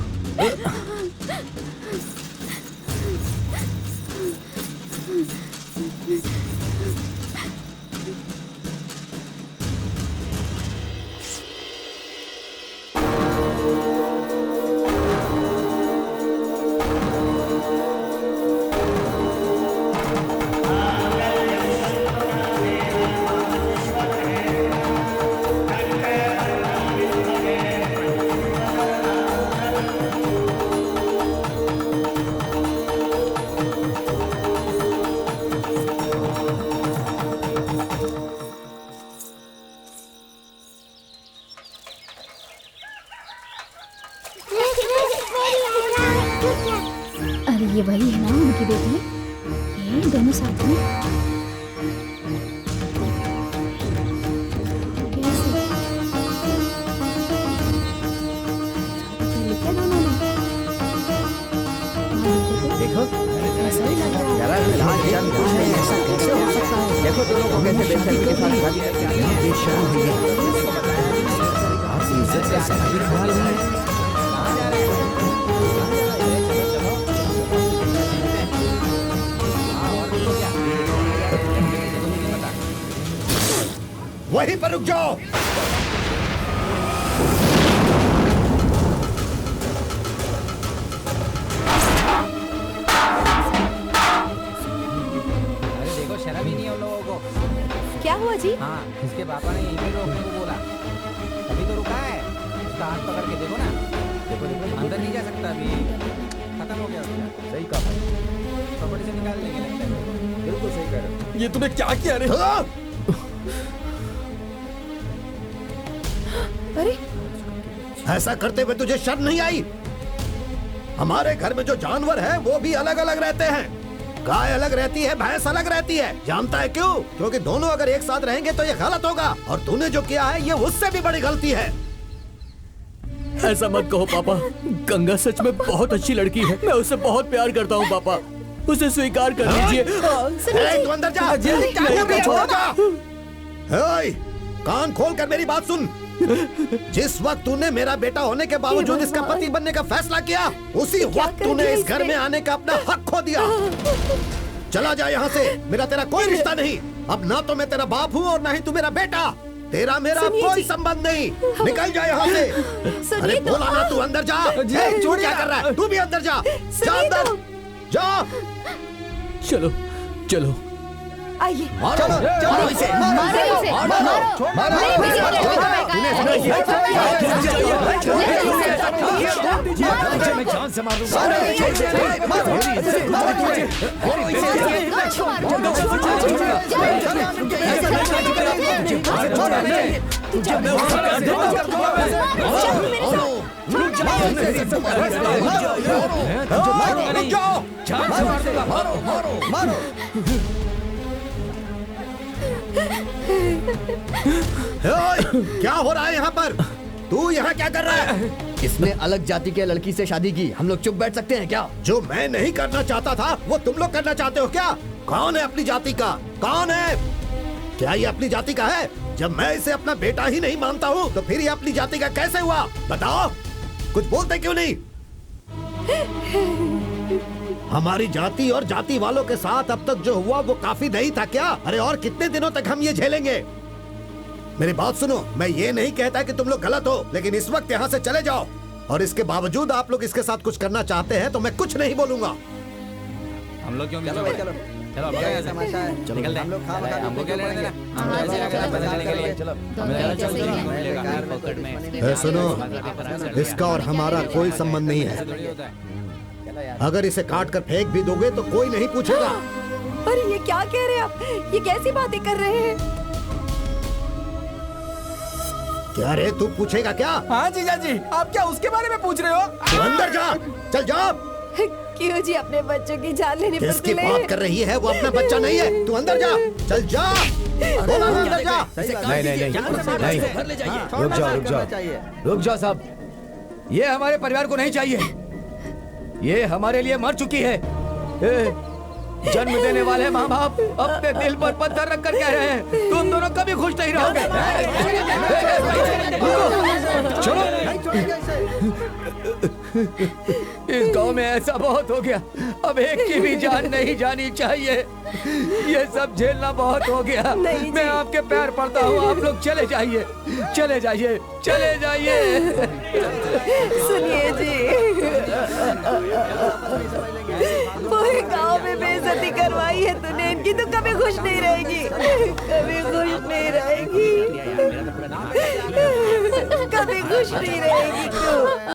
अरे ये वही है ना उनकी बेटी? ये दोनों साथ में कैसे? देखो ऐसा ही लग रहा है। जरा कुछ नहीं, ऐसा कैसे हो सकता है? देखो दोनों को कैसे बेशर्मी के साथ शादी करके आए हैं। बेशर्म है ये। आपकी इज्जत से शादी ख्याल नहीं है। वहीं पर रुक जाओ। अरे देखो, शर्म ही नहीं है उन लोगों को। क्या हुआ जी? हाँ, इसके पापा ने यहीं पे रोकने को बोला, अभी तो रुका है। उसका हाथ पकड़ के देखो ना। देखो देखो, अंदर नहीं जा सकता अभी, खत्म हो गया उसका। सही कहा भाई, प्रॉपर्टी से निकाल लेंगे लगता है। बिल्कुल सही कह रहे हो। ये तूने क्या किया रे? अरे ऐसा करते हुए तुझे शर्म नहीं आई? हमारे घर में जो जानवर है वो भी अलग अलग रहते हैं। गाय अलग रहती है, भैंस अलग रहती है। जानता है क्यों? क्योंकि दोनों अगर एक साथ रहेंगे तो ये गलत होगा, और तूने जो किया है ये उससे भी बड़ी गलती है। ऐसा मत कहो पापा। गंगा सच में बहुत अच्छी लड़की है। मैं उससे बहुत प्यार करता हूँ पापा। उसे स्वीकार कर लीजिए। तू अंदर जा। छोड़ जा। हे, कान खोल कर मेरी बात सुन। जिस वक्त तूने मेरा बेटा होने के बावजूद इसका पति बनने का फैसला किया, उसी वक्त तूने इस घर में आने का अपना हक खो दिया। चला जा यहाँ से, मेरा तेरा कोई रिश्ता नहीं। अब ना तो मैं तेरा बाप हूँ और ना ही तू मेरा बेटा। तेरा मेरा कोई संबंध नहीं। निकल जा यहाँ से। अरे बोला ना, तू अंदर जा। तू क्या कर रहा है? तू भी अंदर जा। जा अंदर जा। चलो चलो आइए। चलो चलो इसे। मारो इसे, मारो। मैं जान से मार दूंगा। क्या हो रहा है यहाँ पर? तू यहाँ क्या कर रहा है? इसने अलग जाति के लड़की से शादी की। हम लोग चुप बैठ सकते हैं क्या? जो मैं नहीं करना चाहता था वो तुम लोग करना चाहते हो क्या? कौन है अपनी जाति का? कौन है? क्या ये अपनी जाति का है? जब मैं इसे अपना बेटा ही नहीं मानता हूँ तो फिर ये अपनी जाति का कैसे हुआ? बताओ, कुछ बोलते क्यों नहीं? हमारी जाति और जाति वालों के साथ अब तक जो हुआ वो काफी नहीं था क्या? अरे और कितने दिनों तक हम ये झेलेंगे? मेरी बात सुनो, मैं ये नहीं कहता कि तुम लोग गलत हो, लेकिन इस वक्त यहाँ से चले जाओ। और इसके बावजूद आप लोग इसके साथ कुछ करना चाहते हैं तो मैं कुछ नहीं बोलूंगा। हम लोग क्यों? चलो चलो चलो, अब क्या तमाशा है? निकल दे। हमको क्या लेना देना? हम तो ऐसे लगा बदलने के लिए। चलो पकड़ में। सुनो, इसका और हमारा कोई संबंध नहीं है। अगर इसे काट कर फेंक भी दोगे तो कोई नहीं पूछेगा। अरे ये क्या कह रहे हैं आप? ये कैसी बातें कर रहे हैं? क्या रे, तू पूछेगा क्या? हाँ जीजा जी, आप क्या उसके बारे में पूछ रहे हो? तू अंदर जा, चल जा। क्यों जी अपने बच्चों की जान लेने पर किसकी तुले? बात कर रही है? वो अपना बच्चा नहीं है। तू अंदर जा, चल जा, बोला ना अंदर जा। नहीं नहीं नहीं नहीं, रुक जाओ रुक जाओ रुक जाओ साहब, ये हमारे परिवार को नहीं चाहिए, ये हमारे लिए मर चुकी है। जन्म देने वाले माँ बाप अपने दिल पर पत्थर रख कर कह रहे हैं तुम दोनों कभी खुश नहीं रहोगे। चलो, इस गांव में ऐसा बहुत हो गया, अब एक की भी जान नहीं जानी चाहिए। ये सब झेलना बहुत हो गया। मैं आपके पैर पड़ता हूँ, आप लोग चले जाइए, चले जाइए, चले जाइए। सुनिए जी, पूरे गांव में बेइज्जती करवाई है तूने इनकी, तो कभी खुश नहीं रहेगी, कभी खुश नहीं रहेगी, कभी खुश नहीं रहेगी तू।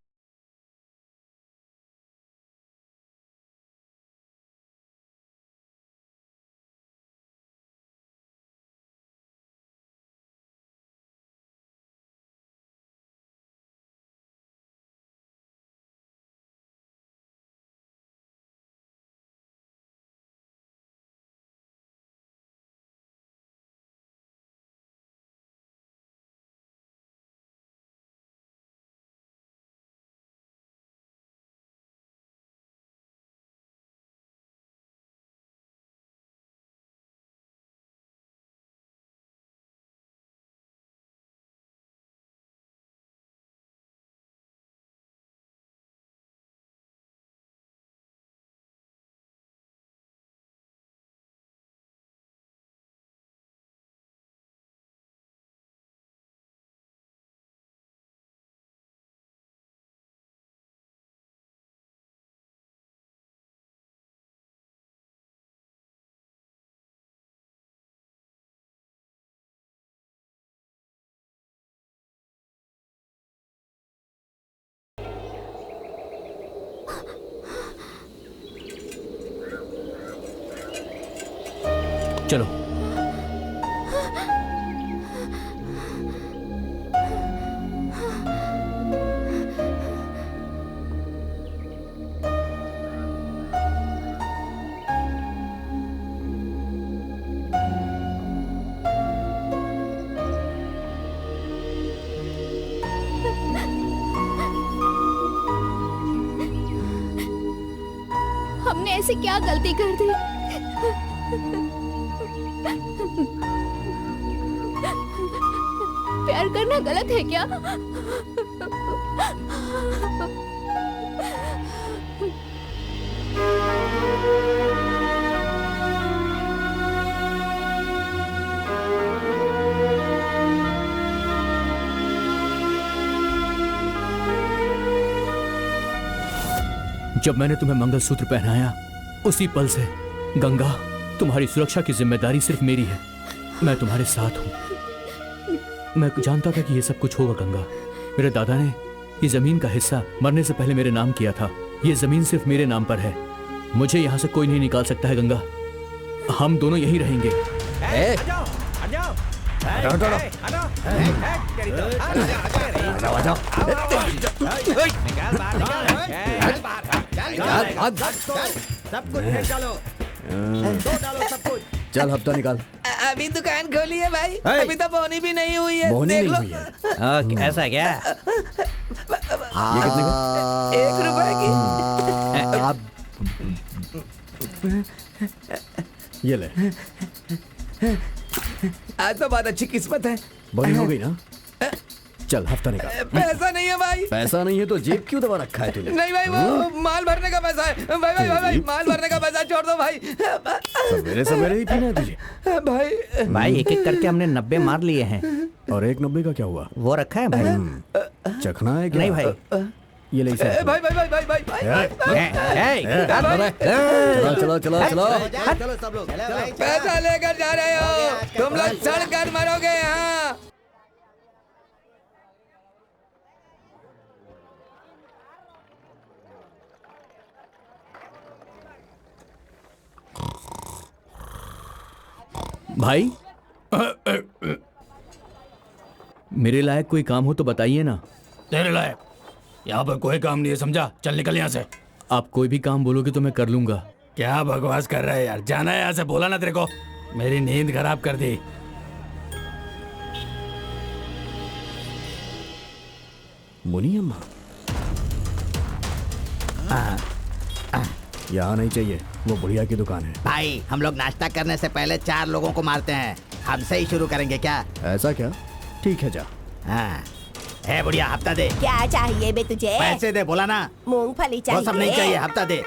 चलो। हमने ऐसी क्या गलती कर दी? प्यार करना गलत है क्या? जब मैंने तुम्हें मंगलसूत्र पहनाया उसी पल से गंगा, तुम्हारी सुरक्षा की जिम्मेदारी सिर्फ मेरी है। मैं तुम्हारे साथ हूं। मैं जानता था कि ये सब कुछ होगा गंगा। मेरे दादा ने ये जमीन का हिस्सा मरने से पहले मेरे नाम किया था। ये जमीन सिर्फ मेरे नाम पर है। मुझे यहाँ से कोई नहीं निकाल सकता है गंगा। हम दोनों यहीं रहेंगे। सब कुछ निकालो, डालो सब कुछ। चल हफ्ता निकाल। अभी दुकान खोली है भाई, अभी तो बोनी भी नहीं हुई है। बोनी देख नहीं लो। हुई है। ऐसा क्या? ये कितने का? 1 रुपए की। ये ले। आज तो बहुत अच्छी किस्मत है। बोनी हो गई ना? चल हफ्ता निकाल। पैसा नहीं है भाई। पैसा नहीं है तो जेब क्यों दबा रखा है तूने? नहीं भाई, वो माल भरने का पैसा है। भाई भाई भाई भाई, माल भरने का पैसा छोड़ दो भाई। सवेरे सवेरे ही पीना है तुझे? भाई भाई एक एक करके हमने 90 मार लिए हैं। और 1.90 का क्या हुआ? वो रखा है भाई? चखना है क्या? नहीं भाई। ये ले इसे। भाई भाई भाई भाई भाई चलो चलो चलो चलो। चलो सब लोग पैसा लेकर जा रहे हो, तुम लोग सड़ कर मरोगे यहाँ। भाई मेरे लायक कोई काम हो तो बताइए ना। तेरे लायक यहाँ पर कोई काम नहीं है, समझा? चल निकल यहाँ से। आप कोई भी काम बोलोगे तो मैं कर लूंगा। क्या बकवास कर रहा है यार, जाना है यहाँ से, बोला ना तेरे को, मेरी नींद खराब कर दी। मुनी अम्मा यहाँ नहीं चाहिए, वो बुढ़िया की दुकान है। भाई हम लोग नाश्ता करने से पहले 4 लोगों को मारते हैं, हमसे ही शुरू करेंगे क्या? ऐसा क्या? ठीक है जा। हाँ। है बुढ़िया, हफ्ता दे। क्या चाहिए बे तुझे? पैसे दे, बोला ना। मूंगफली वो चाहिए? सब नहीं चाहिए, हफ्ता दे।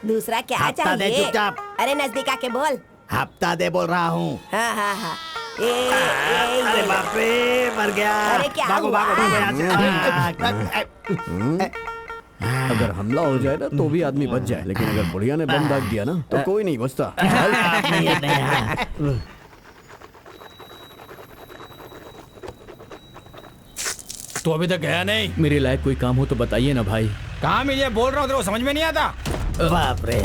दूसरा क्या हफ्ता दे, चाहिए? चुपचाप। अरे नजदीक आके बोल। हफ्ता दे बोल रहा हूँ। हाँ हाँ हाँ। अरे बाप रे, मर गया। अरे क्या भागो हुआ? भागो भागो यहाँ से। अगर हमला हो जाए ना तो भी आदमी बच जाए, लेकिन अगर बुढ़िया ने बम दाग दिया ना तो कोई नहीं बचता। तो अभी तक गया नहीं? मेरे लायक कोई काम हो तो बताइए ना भाई। काम ही ये बोल रहा हूँ, तेरे को समझ में नहीं आता? बाप रे।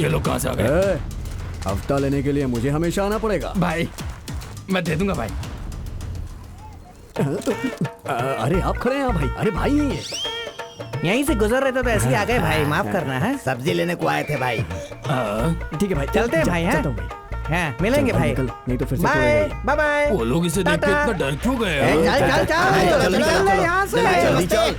ये लोग कहाँ से आ गए? हफ्ता लेने के लिए मुझे हमेशा आना पड़ेगा। भाई मैं दे दूंगा भाई। अरे आप खड़े हैं भाई, अरे भाई नहीं है। यहीं से गुजर रहे थे तो ऐसे ही आ गए भाई, माफ करना है। सब्जी लेने को आए थे भाई। ठीक है भाई, चलते हैं भाई। चलता हूँ भाई। हाँ, मिलेंगे भाई। नहीं तो फिर से बाय बाय बाय। वो लोग इसे देख के इतना डर क्यों गए? चल चल चल यहाँ से।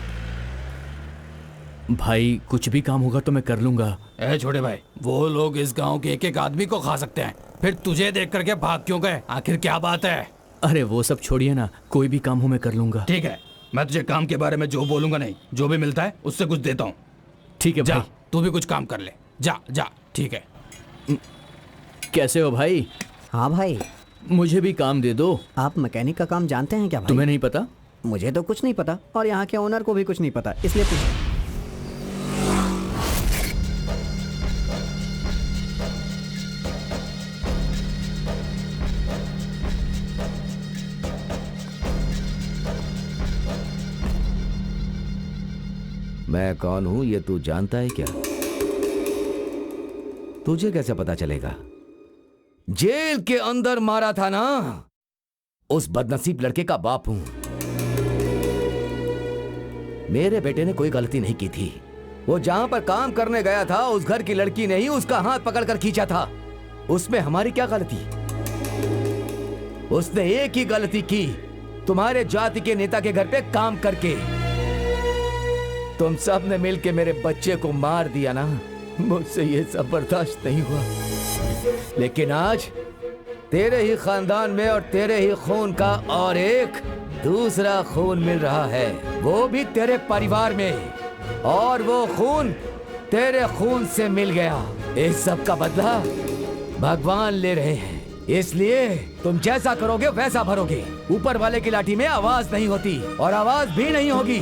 भाई कुछ भी काम होगा तो मैं कर लूंगा। ए छोटे भाई, वो लोग इस गांव के एक एक आदमी को खा सकते हैं, फिर तुझे देख करके भाग क्यों गए? आखिर क्या बात है? अरे वो सब छोड़िए ना, कोई भी काम हो मैं कर लूंगा। ठीक है, मैं तुझे काम के बारे में जो बोलूंगा नहीं, जो भी मिलता है उससे कुछ देता हूँ। ठीक है जा, भाई। तू भी कुछ काम कर ले, जा जा। ठीक है। कैसे हो भाई? हाँ भाई, मुझे भी काम दे दो। आप मैकेनिक का काम जानते हैं क्या भाई? तुम्हें नहीं पता? मुझे तो कुछ नहीं पता और यहाँ के ओनर को भी कुछ नहीं पता, इसलिए मैं कौन हूं ये तू जानता है क्या? तुझे कैसे पता चलेगा? जेल के अंदर मारा था ना, उस बदनसीब लड़के का बाप हूं। मेरे बेटे ने कोई गलती नहीं की थी। वो जहां पर काम करने गया था उस घर की लड़की ने ही उसका हाथ पकड़कर खींचा था। उसमें हमारी क्या गलती? उसने एक ही गलती की, तुम्हारे जाति के नेता के घर पे काम करके। तुम सब ने मिलके मेरे बच्चे को मार दिया ना, मुझसे ये सब बर्दाश्त नहीं हुआ। लेकिन आज तेरे ही खानदान में और तेरे ही खून का और एक दूसरा खून मिल रहा है, वो भी तेरे परिवार में, और वो खून तेरे खून से मिल गया। इस सब का बदला भगवान ले रहे हैं, इसलिए तुम जैसा करोगे वैसा भरोगे। ऊपर वाले की लाठी में आवाज नहीं होती और आवाज भी नहीं होगी।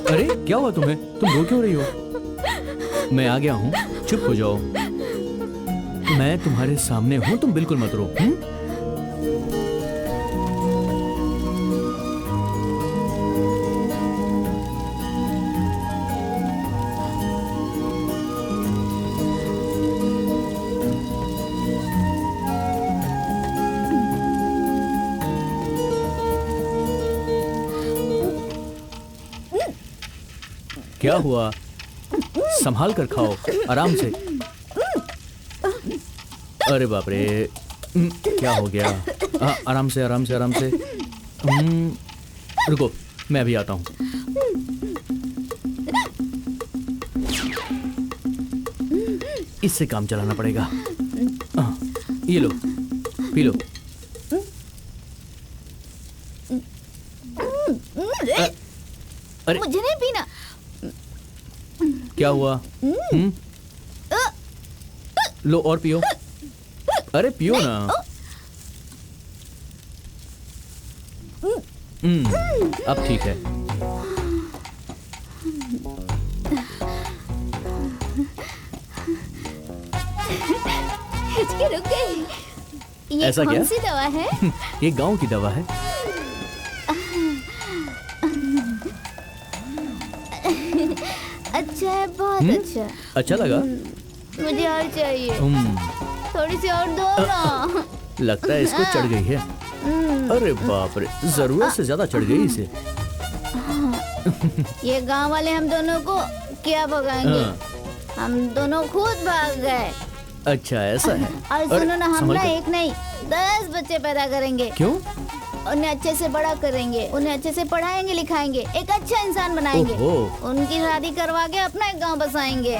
अरे क्या हुआ तुम्हें? तुम रो क्यों रही हो? मैं आ गया हूँ, चुप हो जाओ। मैं तुम्हारे सामने हूँ, तुम बिल्कुल मत रो। क्या हुआ? संभाल कर खाओ, आराम से। अरे बाप रे, क्या हो गया? आराम से आराम से आराम से। रुको, मैं अभी आता हूँ। इससे काम चलाना पड़ेगा। ये लो, पी लो। अरे मुझे नहीं पीना। क्या हुआ? लो और पियो। अरे पियो ना। अब ठीक है। रुक गई। ये ऐसा कौन क्या? सी दवा है? ये गांव की दवा है। अच्छा है, बहुत अच्छा। अच्छा लगा? मुझे और चाहिए, थोड़ी सी और दो ना। लगता है इसको चढ़ गई है। अरे बाप रे, जरूरत से ज्यादा चढ़ गई इसे। ये गांव वाले हम दोनों को क्या भगाएंगे? हम दोनों खुद भाग गए। अच्छा ऐसा है। और अरे, सुनो ना, हम संभल ना कर। एक नहीं 10 बच्चे पैदा करेंगे। क्यों? उन्हें अच्छे से बड़ा करेंगे, उन्हें अच्छे से पढ़ाएंगे लिखाएंगे, एक अच्छा इंसान बनाएंगे। ओहो। उनकी शादी करवा के अपना एक गांव बसाएंगे।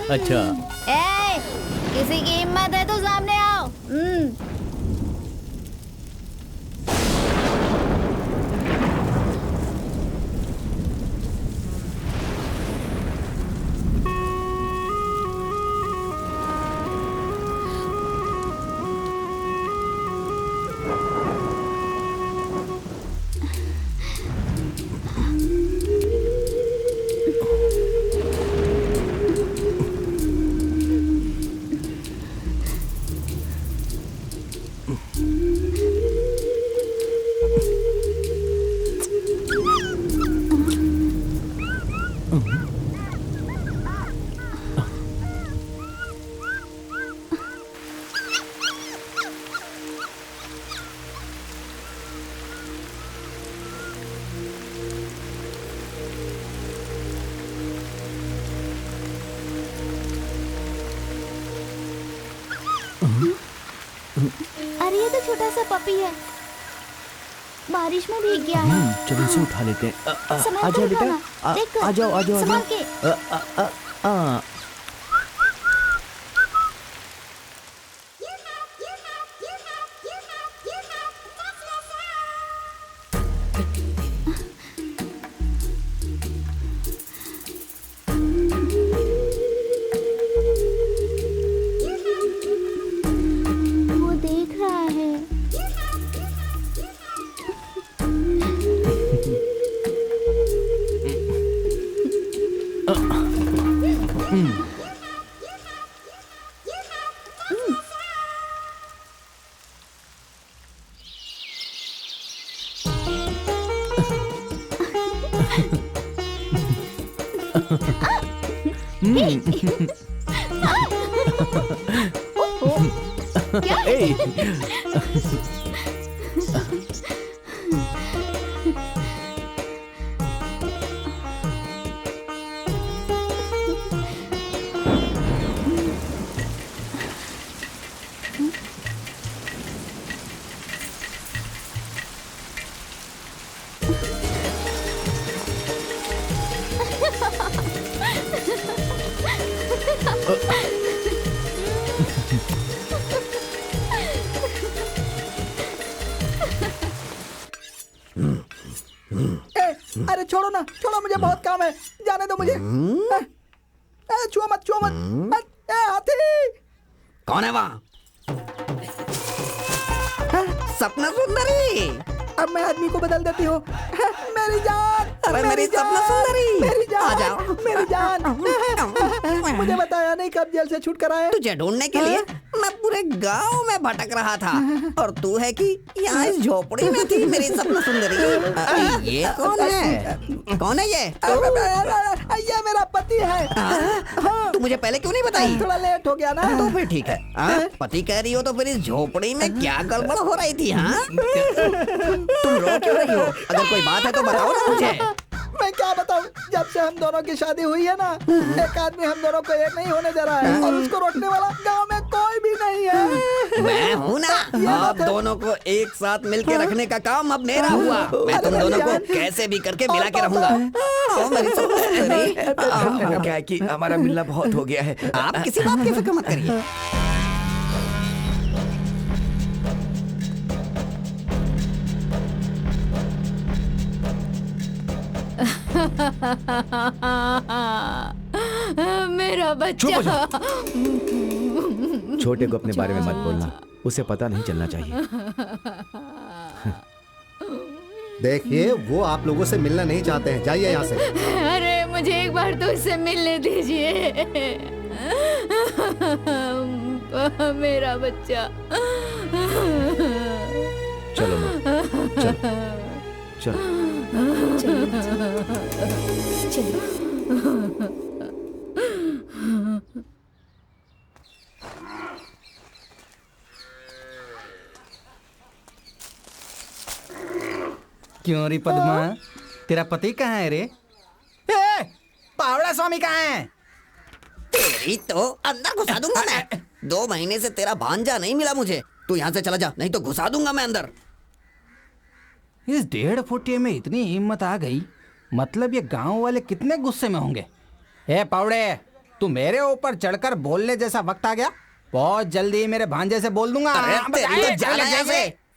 अच्छा। ए, किसी की हिम्मत है तो सामने आओ। अरे ये तो छोटा सा पपी है, बारिश में भीग गया है। चलो इसे उठा लेते हैं। संभाल आ कर जाओ बेटा। उठाना, देखकर। आ जाओ आ जाओ। संभाल के। वो देख रहा है। क्या? ए, अरे छोड़ो ना, छोड़ो, मुझे बहुत काम है, जाने दो मुझे। छुओ मत, छुओ मत। हाथी कौन है वहाँ? सपना सुंदरी। अब मैं आदमी को बदल देती हूँ। मेरी जान, अरे मेरी सपना सुंदरी, मेरी जान, आ जाओ। मेरी जान। मुझे बताया नहीं कब जेल से छूट कर आए। तुझे ढूंढने के लिए मैं पूरे गांव में भटक रहा था, और तू है कि यहाँ इस झोपड़ी में थी मेरी सपना सुंदरी। ये कौन है? कौन है ये? ये मेरा पति है। तू मुझे पहले क्यों नहीं बताई? थोड़ा लेट हो गया ना। तो फिर ठीक है। पति कह रही हो तो फिर इस झोपड़ी में क्या गड़बड़ हो रही थी? हाँ, तुम रो क्यों रही हो? अगर कोई बात है तो बताओ ना मुझे। मैं क्या बताऊं, जब से हम दोनों की शादी हुई है ना, एक आदमी हम दोनों को एक नहीं होने दे रहा है, और उसको रोकने वाला गांव में कोई भी नहीं है। मैं हूँ ना, आप दोनों को एक साथ मिलके रखने का काम अब मेरा हुआ। मैं तुम दोनों को कैसे भी करके मिला के रहूंगा। क्या है कि हमारा मिलना बहुत हो गया है। आप किसी बात की फिक्र मत करिए। मेरा बच्चा। छोटे को अपने बारे में मत बोलना, उसे पता नहीं चलना चाहिए। देखिए, वो आप लोगों से मिलना नहीं चाहते हैं, जाइए यहाँ से। अरे मुझे एक बार तो उससे मिलने दीजिए। मेरा बच्चा। चलो माँ, चलो चलो। चलिए। क्यों रे पद्मा, तेरा पति कहाँ है रे? ए, पावड़ा स्वामी कहाँ है? तेरी तो अंदर घुसा दूंगा मैं। 2 महीने से तेरा भांजा नहीं मिला मुझे। तू यहाँ से चला जा, नहीं तो घुसा दूंगा मैं अंदर। इस 1.5 फुटिये में इतनी हिम्मत आ गई, मतलब ये गांव वाले कितने गुस्से में होंगे। ए पावड़े, तू मेरे ऊपर चढ़कर बोलने जैसा वक्त आ गया। बहुत जल्दी मेरे भांजे से बोल दूंगा। अरे तेरी तो जान है ऐसे।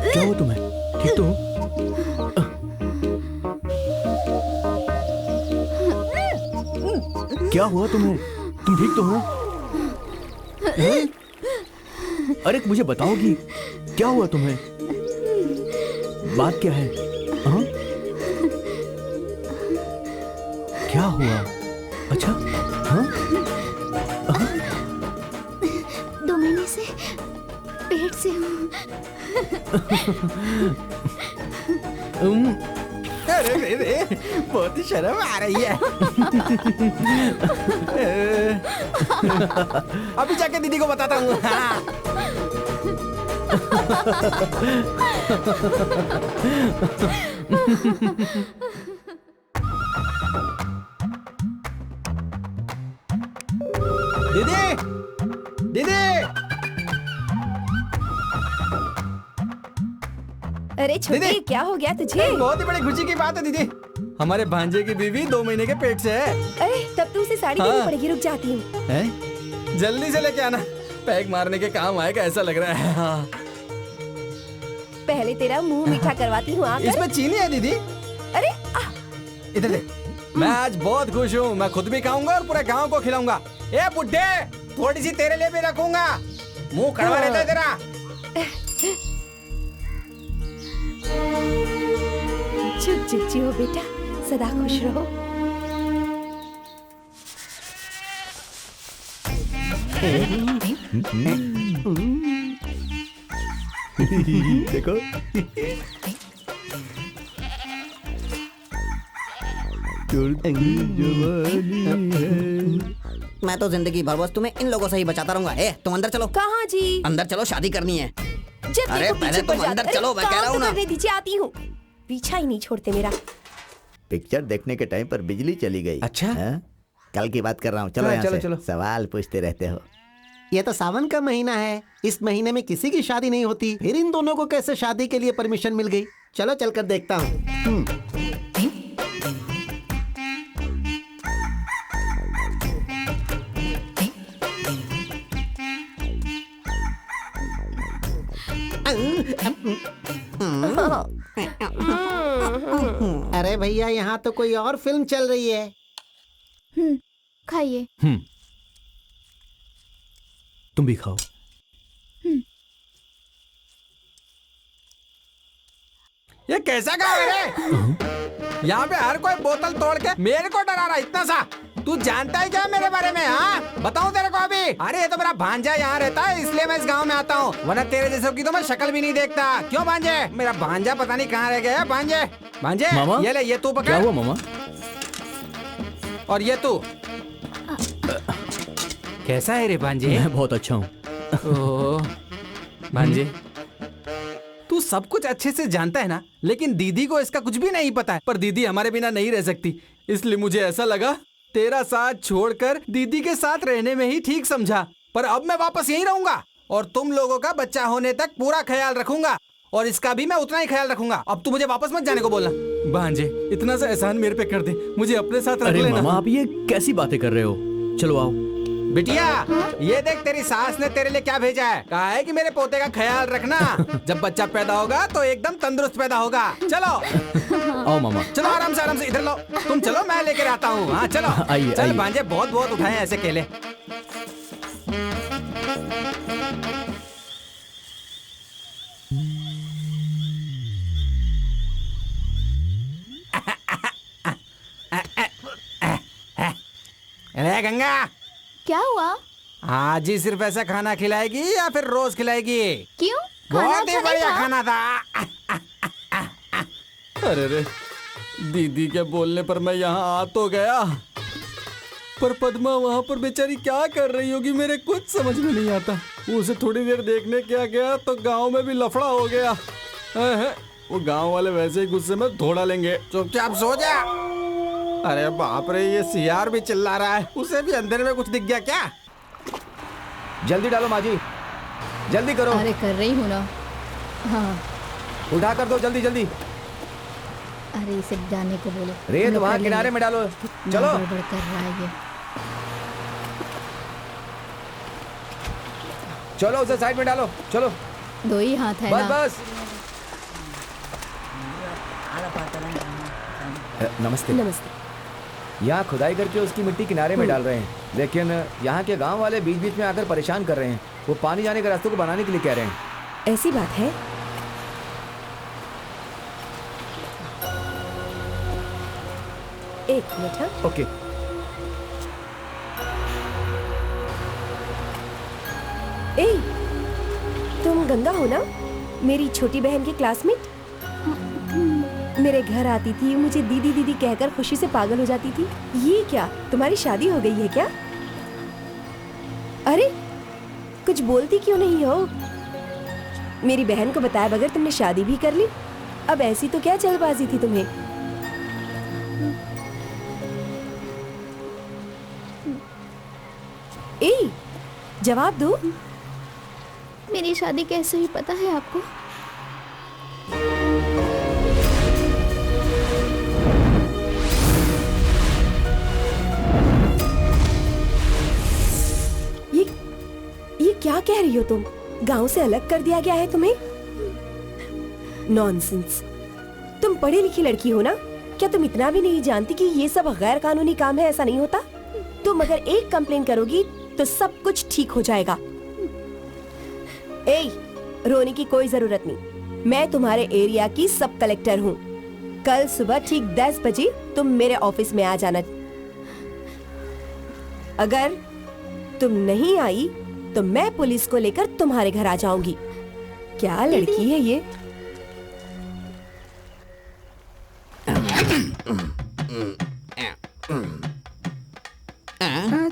क्या हुआ तुम्हें? ठीक तो हो? क्या हुआ तुम्हें? तुम ठीक तो हो? हैं? अरे मुझे बताओगी क्या हुआ तुम्हें? बात क्या है? हाँ? क्या हुआ? अच्छा, हाँ? 2 महीने से पेट से हूँ। अरे रे रे, बहुत ही शर्म आ रही है। अभी जाके दीदी को बताता हूँ। दीदी, दीदी। अरे छोटे, दीदी! क्या हो गया तुझे? बहुत ही बड़ी खुशी की बात है दीदी, हमारे भांजे की बीवी 2 महीने के पेट से है। अरे तब तो उसे साड़ी देनी पड़ेगी। रुक जाती हूँ। हैं? जल्दी से लेके आना, पैक मारने के काम आएगा ऐसा लग रहा है। हाँ। पहले तेरा मुंह मीठा करवाती हूँ। आकर। इसमें चीनी है दीदी। अरे इधर दे। मैं आज बहुत खुश हूँ, मैं खुद भी खाऊंगा और पूरे गांव को खिलाऊंगा। ए बुड्ढे, थोड़ी सी तेरे लिए भी रखूंगा। मुंह कड़वा रहता है तेरा। चुप चुप जियो बेटा, सदा खुश रहो। देखो। मैं तो जिंदगी भर बस तुम्हें इन लोगों से ही बचाता रहूंगा। ए, तुम अंदर चलो। कहाँ जी? अंदर चलो, शादी करनी है। जब अरे देखो पहले पीछे तुम पड़ अंदर जाते। चलो, अरे मैं कह रहा हूँ काम तो ना। करने दीजिए, आती हूँ। पीछा ही नहीं छोड़ते मेरा। पिक्चर देखने के टाइम पर बिजली चली गई। अच्छा? हाँ? कल की बात कर रहा हूँ। चलो हाँ, यहाँ चलो, से। चलो। सवाल पूछते रहते हो। ये तो सावन का महीना है, इस महीने में किसी की शादी नहीं होती, फिर इन दोनों को कैसे शादी के लिए परमिशन मिल गई? चलो चलकर देखता हूँ। अरे भैया, यहाँ तो कोई और फिल्म चल रही है। खाइए। तुम भी खाओ। ये कैसा गाँव है रे? यहाँ पे हर कोई बोतल तोड़ के मेरे को डरा रहा है इतना सा। तू जानता है क्या मेरे बारे में? हाँ, बताऊं तेरे को अभी? अरे ये तो मेरा भांजा यहाँ रहता है, इसलिए मैं इस गांव में आता हूँ, वरना तेरे जैसे की तो मैं शक्ल भी नहीं देखता। क्यों भांजे? मेरा भांजा पता नहीं कहाँ रह गया है। भांजे, भांजे, मामा? ये ले, ये तू पकड़। क्या हुआ मामा? और ये तू कैसा है रे भांजे? मैं बहुत अच्छा हूँ। ओह, भांजे, तू सब कुछ अच्छे से जानता है ना, लेकिन दीदी को इसका कुछ भी नहीं पता है। पर दीदी हमारे बिना नहीं रह सकती, इसलिए मुझे ऐसा लगा तेरा साथ छोड़कर दीदी के साथ रहने में ही ठीक समझा। पर अब मैं वापस यहीं रहूंगा और तुम लोगों का बच्चा होने तक पूरा ख्याल रखूंगा, और इसका भी मैं उतना ही ख्याल रखूंगा। अब तू मुझे वापस मत जाने को बोलना। भांजे, इतना सा एहसान मेरे पे कर दे, मुझे अपने साथ रख अरे लेना। मामा, आप ये कैसी बातें कर रहे हो? चलो आओ। बिटिया, ये देख तेरी सास ने तेरे लिए क्या भेजा है। कहा है कि मेरे पोते का ख्याल रखना, जब बच्चा पैदा होगा तो एकदम तंदुरुस्त पैदा होगा। चलो आओ मामा। चलो, आराम से इधर लो। तुम चलो, मैं लेकर आता हूँ। हाँ चलो। आइए, चल आइए। भांजे, बहुत बहुत उठाए ऐसे केले। अरे गंगा, क्या हुआ? आज ही सिर्फ ऐसा खाना खिलाएगी या फिर रोज खिलाएगी? क्यों? खाना बहुत ही अच्छा नहीं बढ़िया था? खाना था। अरे रे, दीदी के बोलने पर मैं यहाँ आ तो गया, पर पद्मा वहाँ पर बेचारी क्या कर रही होगी मेरे कुछ समझ में नहीं आता। उसे थोड़ी देर देखने क्या गया तो गांव में भी लफड़ा हो गया। वो गांव वाले वैसे ही गुस्से में धोड़ा लेंगे। चुपचाप सो जा। अरे बाप रे, ये सियार भी चिल्ला रहा है, उसे भी अंदर में कुछ दिख गया क्या? जल्दी डालो माँ जी, जल्दी करो। अरे कर रही हूँ ना। हाँ उठा कर दो जल्दी जल्दी। अरे इसे जाने को बोलो। रेत मैं वहाँ कर किनारे लूंगी। में डालो। कितना चलो। गड़बड़ कर रहा है ये। चलो उसे साइड में डालो, चलो। दो ही हाथ है बस ना। बस। नमस्ते। नमस्ते। यहाँ खुदाई करके उसकी मिट्टी किनारे में डाल रहे हैं, लेकिन यहाँ के गांव वाले बीच बीच में आकर परेशान कर रहे हैं। वो पानी जाने के रास्ते को बनाने के लिए कह रहे हैं। ऐसी बात है? एक मिनट। हाँ, ओके। ए, तुम गंगा हो ना, मेरी छोटी बहन की क्लासमेट? मेरे घर आती थी, मुझे दीदी दीदी कहकर खुशी से पागल हो जाती थी। ये क्या, तुम्हारी शादी हो गई है क्या? अरे कुछ बोलती क्यों नहीं हो? मेरी बहन को बताया बगैर तुमने शादी भी कर ली। अब ऐसी तो क्या जल्दबाजी थी तुम्हें? ए, जवाब दो। मेरी शादी कैसे हुई पता है आपको? ये क्या कह रही हो तुम? गांव से अलग कर दिया गया है तुम्हें? नॉनसेंस। तुम पढ़ी लिखी लड़की हो ना, क्या तुम इतना भी नहीं जानती कि ये सब गैर कानूनी काम है? ऐसा नहीं होता। तुम अगर एक कंप्लेन करोगी तो सब कुछ ठीक हो जाएगा। ए, रोने की कोई जरूरत नहीं। मैं तुम्हारे एरिया की सब कलेक्टर हूँ। कल सुबह ठीक 10 बजे तुम मेरे ऑफिस में आ जाना। अगर तुम नहीं आई तो मैं पुलिस को लेकर तुम्हारे घर आ जाऊंगी। क्या लड़की है ये?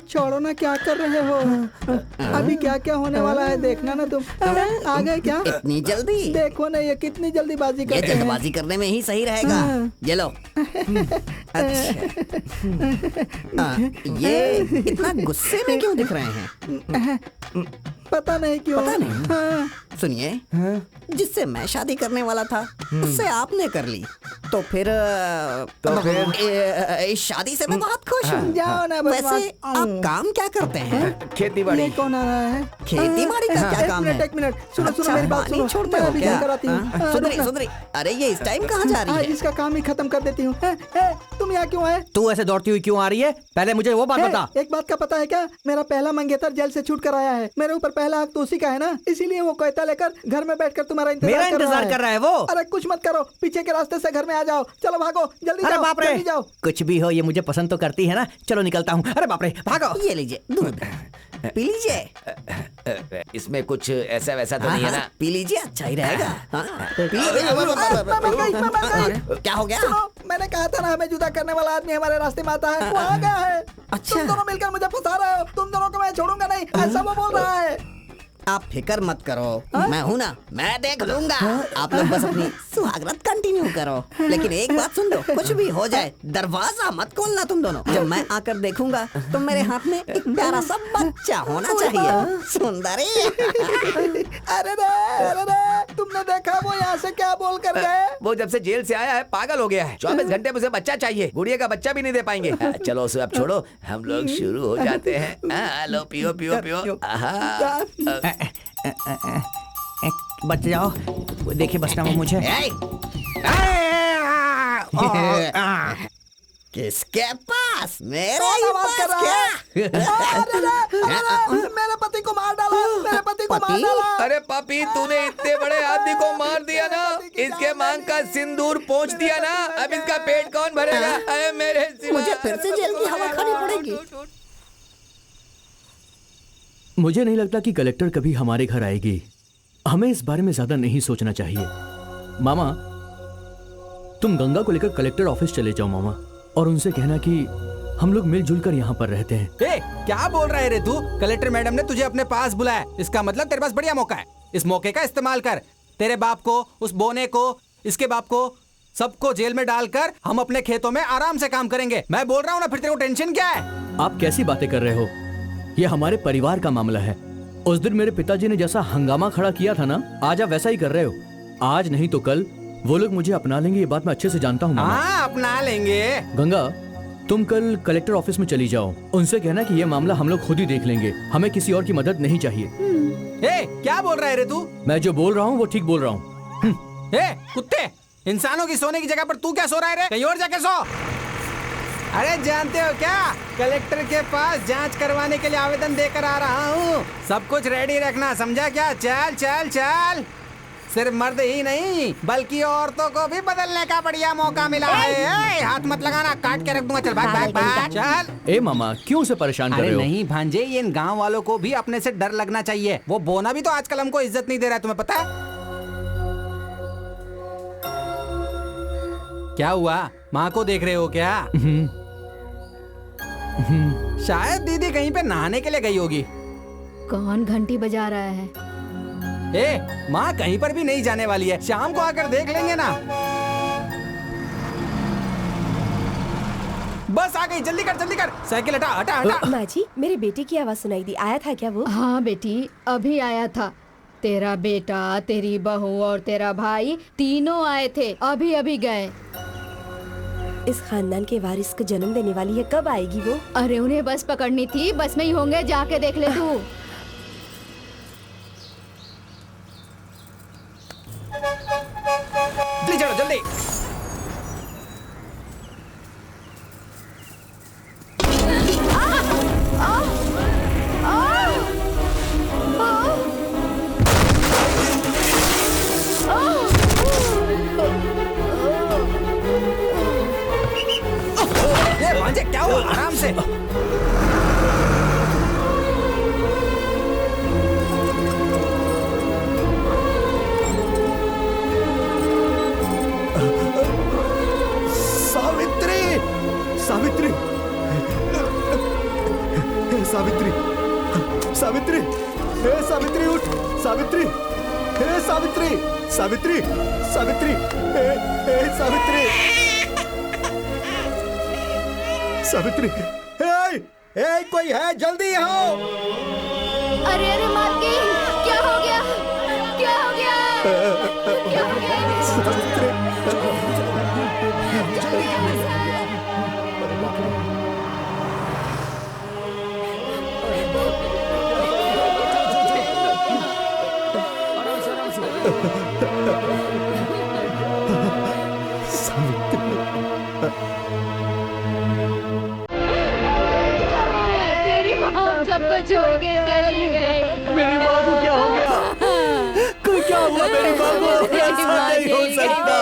छोड़ो ना, क्या कर रहे हो? अभी क्या क्या होने वाला है देखना ना तुम। आ गए क्या? इतनी जल्दी? देखो ना ये कितनी जल्दीबाजी ये करते हैं। जल्दबाजी करने में ही सही रहेगा। ये लो। अच्छा। ये इतना गुस्से में क्यों दिख रहे हैं? पता नहीं क्यों। पता नहीं। सुनिए, जिससे मैं शादी करने वाला था उससे आपने कर ली, तो फिर इस शादी से मैं बहुत खुश हूँ। जाओ ना बदमाश। वैसे आप काम क्या करते हैं? खेती बाड़ी। ये कौन आ रहा है? खेती बाड़ी का क्या काम है? एक मिनट, सुनो सुनो मेरी बात सुनो। छोड़ते मैं हो अभी क्या? घर आती हूँ। सुधरी सुधरी। अरे ये इस टाइम कहाँ जा रही आज है? इसका काम ही खत्म कर देती हूँ। तुम यहाँ क्यों आए? तू ऐसे दौड़ती हुई क्यों आ रही है? पहले मुझे वो बात बता। एक बात का पता है क्या? मेरा पहला मंगेतर जेल से छूट कर आया है। मेरे ऊपर पहला हक तो उसी का है ना, इसीलिए वो कहता लेकर घर में बैठकर तुम्हारा मेरा इंतजार कर रहा है वो। अरे कुछ मत करो, पीछे के रास्ते से घर में आ जाओ। चलो भागो, जल्दी अरे जाओ, बाप रे, जल्दी जाओ। कुछ भी हो ये मुझे पसंद तो करती है ना। चलो निकलता हूँ। अरे बाप रे, भागो। ये लीजिए दूध, पी लीजिए। इसमें कुछ ऐसा वैसा तो नहीं है ना? पी लीजिए, अच्छा ही रहेगा। हाँ, पी लीजिए। मैं मर गई। क्या हो गया? सुनो, मैंने कहा था ना हमें जुदा करने वाला आदमी हमारे रास्ते में आता है। वो आ गया है। अच्छा। तुम दोनों मिलकर मुझे फंसा रहे हो। तुम दोनों को मैं छोड़ूंगा नहीं, ऐसा वो बोल रहा है। आप फिक्र मत करो, मैं हूं ना, मैं देख लूंगा। आप लोग बस अपनी सुहागरात कंटिन्यू करो। लेकिन एक बात सुन लो, कुछ भी हो जाए दरवाजा मत खोलना तुम दोनों। जब मैं आकर देखूंगा तो मेरे हाथ में एक प्यारा सा बच्चा होना चाहिए। सुंदरी। अरे रे, तुमने देखा वो यहाँ से क्या बोल कर गए? वो जब से जेल से आया है पागल हो गया है। 24 घंटे में उसे बच्चा चाहिए, गुड़िया का बच्चा भी नहीं दे पाएंगे। चलो उसे अब छोड़ो, हम लोग शुरू हो जाते हैं। लो पियो पियो पियो। बच जाओ, देखिए बचना वो मुझे। किसके पास? मेरे कौन ही आवाज कर पास रहा है? क्या? मेरे पति को मार डाला, मेरे पति को मार डाला। अरे पापी, तूने इतने बड़े आदमी को मार दिया ना, इसके मांग का सिंदूर पोंछ दिया ना, अब इसका पेट कौन भरेगा? अरे मेरे सिवा। मुझे फिर से जेल की हवा खानी पड़ेगी। मुझे नहीं लगता कि कलेक्टर कभी हमारे घर आएगी। हमें इस बारे में ज्यादा नहीं सोचना चाहिए। मामा, तुम गंगा को लेकर कलेक्टर ऑफिस चले जाओ मामा, और उनसे कहना कि हम लोग मिलजुल कर यहाँ पर रहते हैं। ए, क्या बोल रहा है रे तू? कलेक्टर मैडम ने तुझे अपने पास बुलाया, इसका मतलब तेरे पास बढ़िया मौका है। इस मौके का इस्तेमाल कर। तेरे बाप को, उस बोने को, इसके बाप को, सबको जेल में डालकर हम अपने खेतों में आराम से काम करेंगे। मैं बोल रहा हूँ ना, फिर तेरे को टेंशन क्या है? आप कैसी बातें कर रहे हो? ये हमारे परिवार का मामला है। उस दिन मेरे पिताजी ने जैसा हंगामा खड़ा किया था ना, आज आप वैसा ही कर रहे हो। आज नहीं तो कल वो लोग मुझे अपना लेंगे, ये बात मैं अच्छे से जानता हूँ। हाँ, अपना लेंगे। गंगा, तुम कल कलेक्टर ऑफिस में चली जाओ, उनसे कहना कि ये मामला हम लोग खुद ही देख लेंगे, हमें किसी और की मदद नहीं चाहिए। ए, क्या बोल रहा है रे तू? मैं जो बोल रहा हूँ वो ठीक बोल रहा हूँ। ए, कुत्ते, इंसानों की सोने की जगह पर तू क्या सो रहा है रे? कहीं और जाके सो। अरे जानते हो क्या, कलेक्टर के पास जांच करवाने के लिए आवेदन देकर आ रहा हूँ। सब कुछ रेडी रखना, समझा क्या? चल चल चल। सिर्फ मर्द ही नहीं बल्कि औरतों को भी बदलने का बढ़िया मौका मिला है। ए, हाथ मत लगाना, काट के रख दूंगा। चल भाग भाग भाग, चल। ए मामा, क्यों उसे परेशान कर रहे हो? नहीं भांजे, ये इन गांव वालों को भी अपने से डर लगना चाहिए। वो बोना भी तो आजकल हमको इज्जत नहीं दे रहा है, तुम्हें पता है? क्या हुआ? माँ को देख रहे हो क्या? शायद दीदी कहीं पे नहाने के लिए गई होगी। कौन घंटी बजा रहा है? ए, माँ कहीं पर भी नहीं जाने वाली है, शाम को आकर देख लेंगे ना। बस आ गई, जल्दी कर जल्दी कर। साइकिल हटा हटा हटा। माँ जी, मेरे बेटे की आवाज सुनाई दी, आया था क्या वो? हाँ बेटी, अभी आया था। तेरा बेटा, तेरी बहू और तेरा भाई तीनों आए थे, अभी अभी गए। इस खानदान के वारिस को जन्म देने वाली है, कब आएगी वो? अरे उन्हें बस पकड़नी थी, बस में ही होंगे, जाके देख ले तू। जल्दी चलो जल्दी। ये भांजे, क्या हुआ? आराम से। सावित्री, सावित्री, सावित्री, हे सावित्री उठ, सावित्री, हे सावित्री, सावित्री, सावित्री, हे सावित्री, सावित्री, हे कोई है, जल्दी आओ। अरे अरे मालकिन, क्या हो गया? क्या हो गया? क्या हो गया? सबको छोड़ के चली गई। मेरी माँ को क्या हो गया? क्या हुआ मेरी माँ को? ऐसा नहीं हो सकता।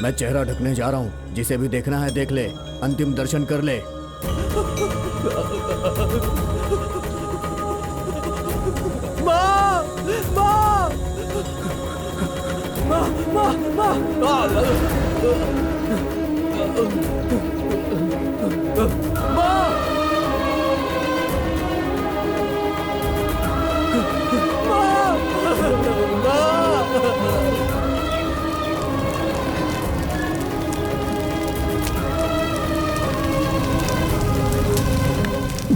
मैं चेहरा ढकने जा रहा हूँ, जिसे भी देखना है देख ले, अंतिम दर्शन कर ले। माँ, माँ, माँ, माँ, माँ,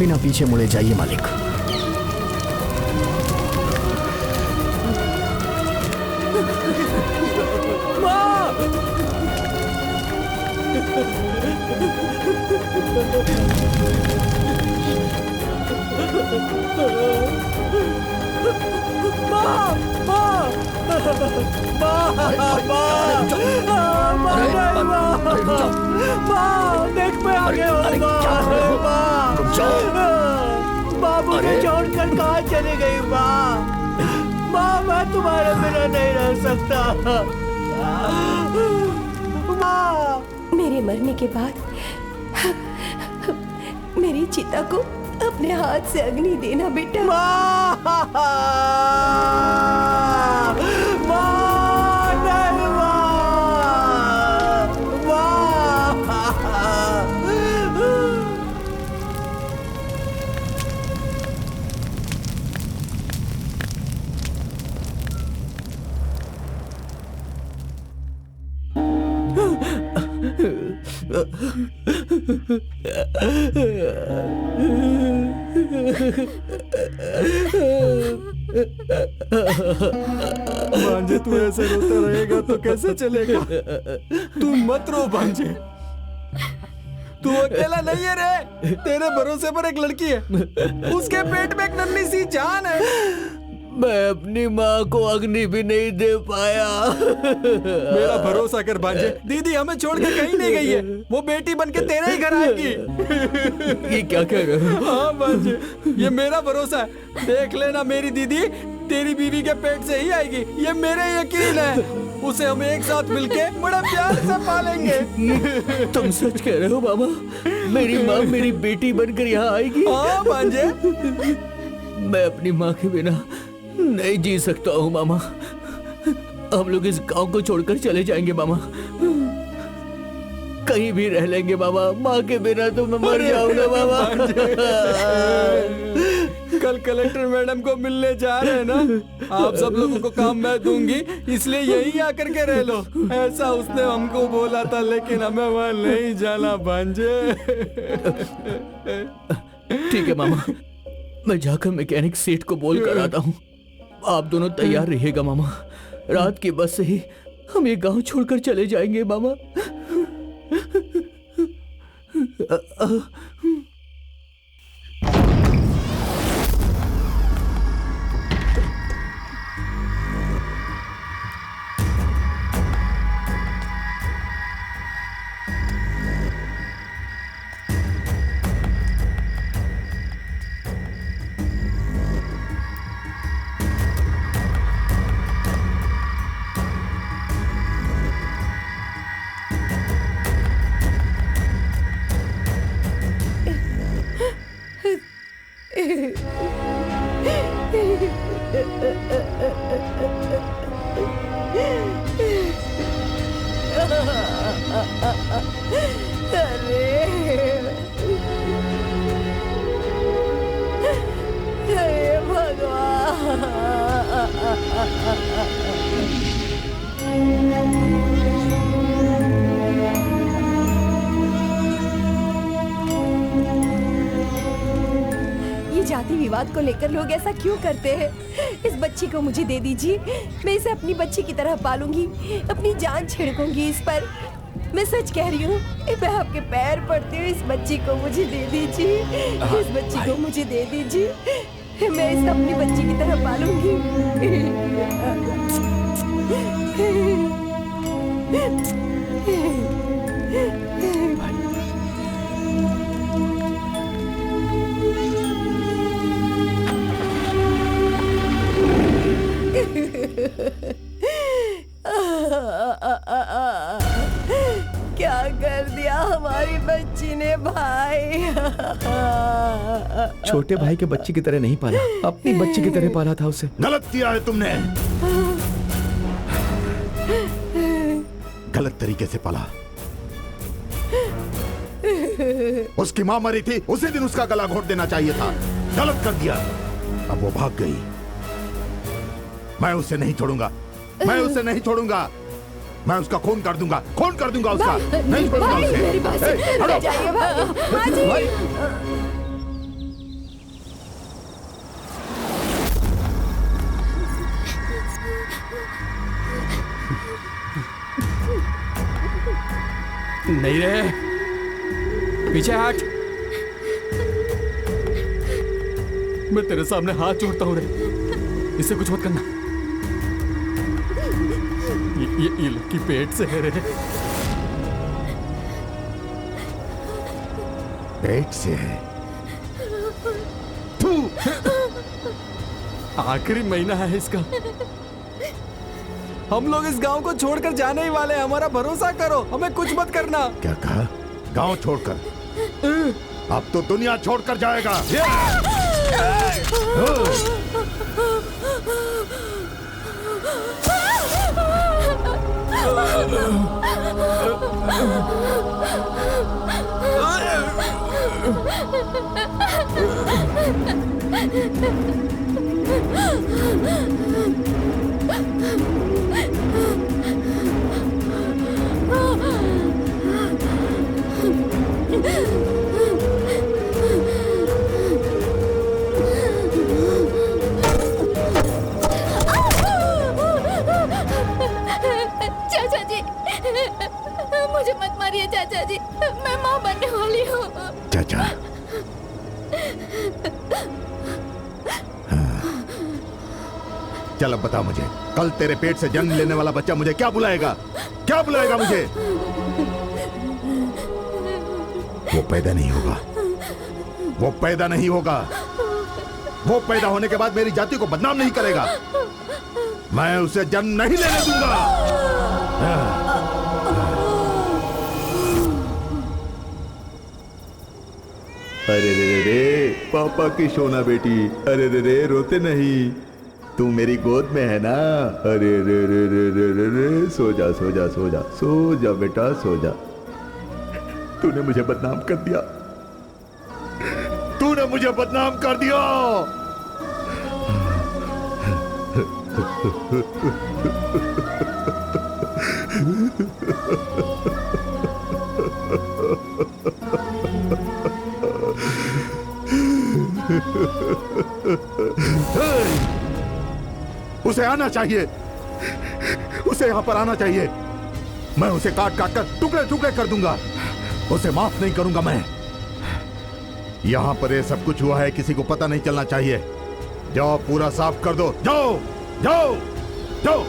बिना पीछे मुड़े जाइए मालिक। देख मैं आ गया हूँ। माँ मुझे छोड़कर कहाँ चली गई? माँ, मैं तुम्हारे बिना नहीं रह सकता। माँ, मेरे मरने के बाद मेरी चिता को अपने हाथ से अग्नि देना बेटा। भांजे तू ऐसे रोता रहेगा तो कैसे चलेगा? तू मत रो भांजे, तू अकेला नहीं है रे। तेरे भरोसे पर एक लड़की है, उसके पेट में एक नन्ही सी जान है। मैं अपनी माँ को अग्नि भी नहीं दे पाया। मेरा भरोसा कर भांजे, दीदी हमें छोड़ के कहीं नहीं गई है। वो बेटी बन के तेरे ही घर आएगी। ये क्या कह रहे हो? हाँ भांजे, ये मेरा भरोसा है। देख लेना, मेरी दीदी तेरी बीवी के पेट से ही आएगी, ये मेरे यकीन है। उसे हम एक साथ मिलके बड़ा प्यार से पालेंगे। तुम सच कह रहे हो मामा? मेरी माँ मेरी बेटी बनकर यहाँ आएगी? हाँ भांजे। मैं अपनी माँ के बिना नहीं जी सकता हूँ मामा। हम लोग इस गांव को छोड़कर चले जाएंगे मामा, कहीं भी रह लेंगे मामा। माँ के बिना तो मैं मर जाऊंगा मामा। कल कलेक्टर मैडम को मिलने जा रहे हैं ना, आप सब लोगों को काम मैं दूंगी, इसलिए यहीं आकर के रह लो, ऐसा उसने हमको बोला था। लेकिन हमें वहाँ नहीं जाना भांजे। ठीक है मामा, मैं जाकर मैकेनिक सेठ को बोल कर आता हूँ। आप दोनों तैयार रहिएगा मामा। रात की बस से ही हम ये गांव छोड़कर चले जाएंगे मामा। जाति विवाद को लेकर लोग ऐसा क्यों करते हैं? इस बच्ची को मुझे दे दीजिए, मैं इसे अपनी बच्ची की तरह पालूंगी, अपनी जान छिड़कूंगी इस पर। मैं सच कह रही हूँ, मैं आपके पैर पड़ती हूँ, इस बच्ची को मुझे दे दीजिए, इस बच्ची को मुझे दे दीजिए, मैं इसे अपनी बच्ची की तरह पालूंगी। क्या कर दिया हमारी बच्ची ने भाई? छोटे भाई के बच्ची की तरह नहीं पाला, अपनी बच्ची की तरह पाला था उसे। गलत किया है तुमने, गलत तरीके से पाला। उसकी मां मरी थी, उसी दिन उसका गला घोट देना चाहिए था। गलत कर दिया। अब वो भाग गई, मैं उसे नहीं छोड़ूंगा, मैं उसे नहीं छोड़ूंगा। मैं उसका खून कर दूंगा, खून कर दूंगा उसका। नहीं छोड़ूंगा उसे। मेरी बात सुनो, जाइए भाई। नहीं रे, पीछे हट। मैं तेरे सामने हाथ जोड़ता हूँ रे, इससे कुछ मत करना। ये लड़की पेट से है रे। पेट से है? आखिरी महीना है इसका। हम लोग इस गांव को छोड़कर जाने ही वाले हैं, हमारा भरोसा करो, हमें कुछ मत करना। क्या कहा? गांव छोड़कर? अब तो दुनिया छोड़कर जाएगा। चाचा जी, मुझे मत मारिए चाचा जी, मैं माँ बनने वाली हूँ। चाचा, चल अब बता मुझे, कल तेरे पेट से जन्म लेने वाला बच्चा मुझे क्या बुलाएगा? क्या बुलाएगा मुझे? वो पैदा नहीं होगा, वो पैदा नहीं होगा। वो पैदा होने के बाद मेरी जाति को बदनाम नहीं करेगा। मैं उसे जन्म नहीं लेने दूंगा। अरे रे रे रे, पापा की सोना बेटी, अरे रे रे, रोते नहीं, तू मेरी गोद में है ना। अरे रे रे रे रे रे रे, सो जा सो जा सो जा सो जा बेटा, सो जा। तूने मुझे बदनाम कर दिया, तूने मुझे बदनाम कर दिया। उसे आना चाहिए, उसे यहां पर आना चाहिए। मैं उसे काट काट कर टुकड़े टुकड़े कर दूंगा, उसे माफ नहीं करूंगा मैं। यहां पर ये सब कुछ हुआ है, किसी को पता नहीं चलना चाहिए। जाओ पूरा साफ कर दो, जाओ जाओ जाओ।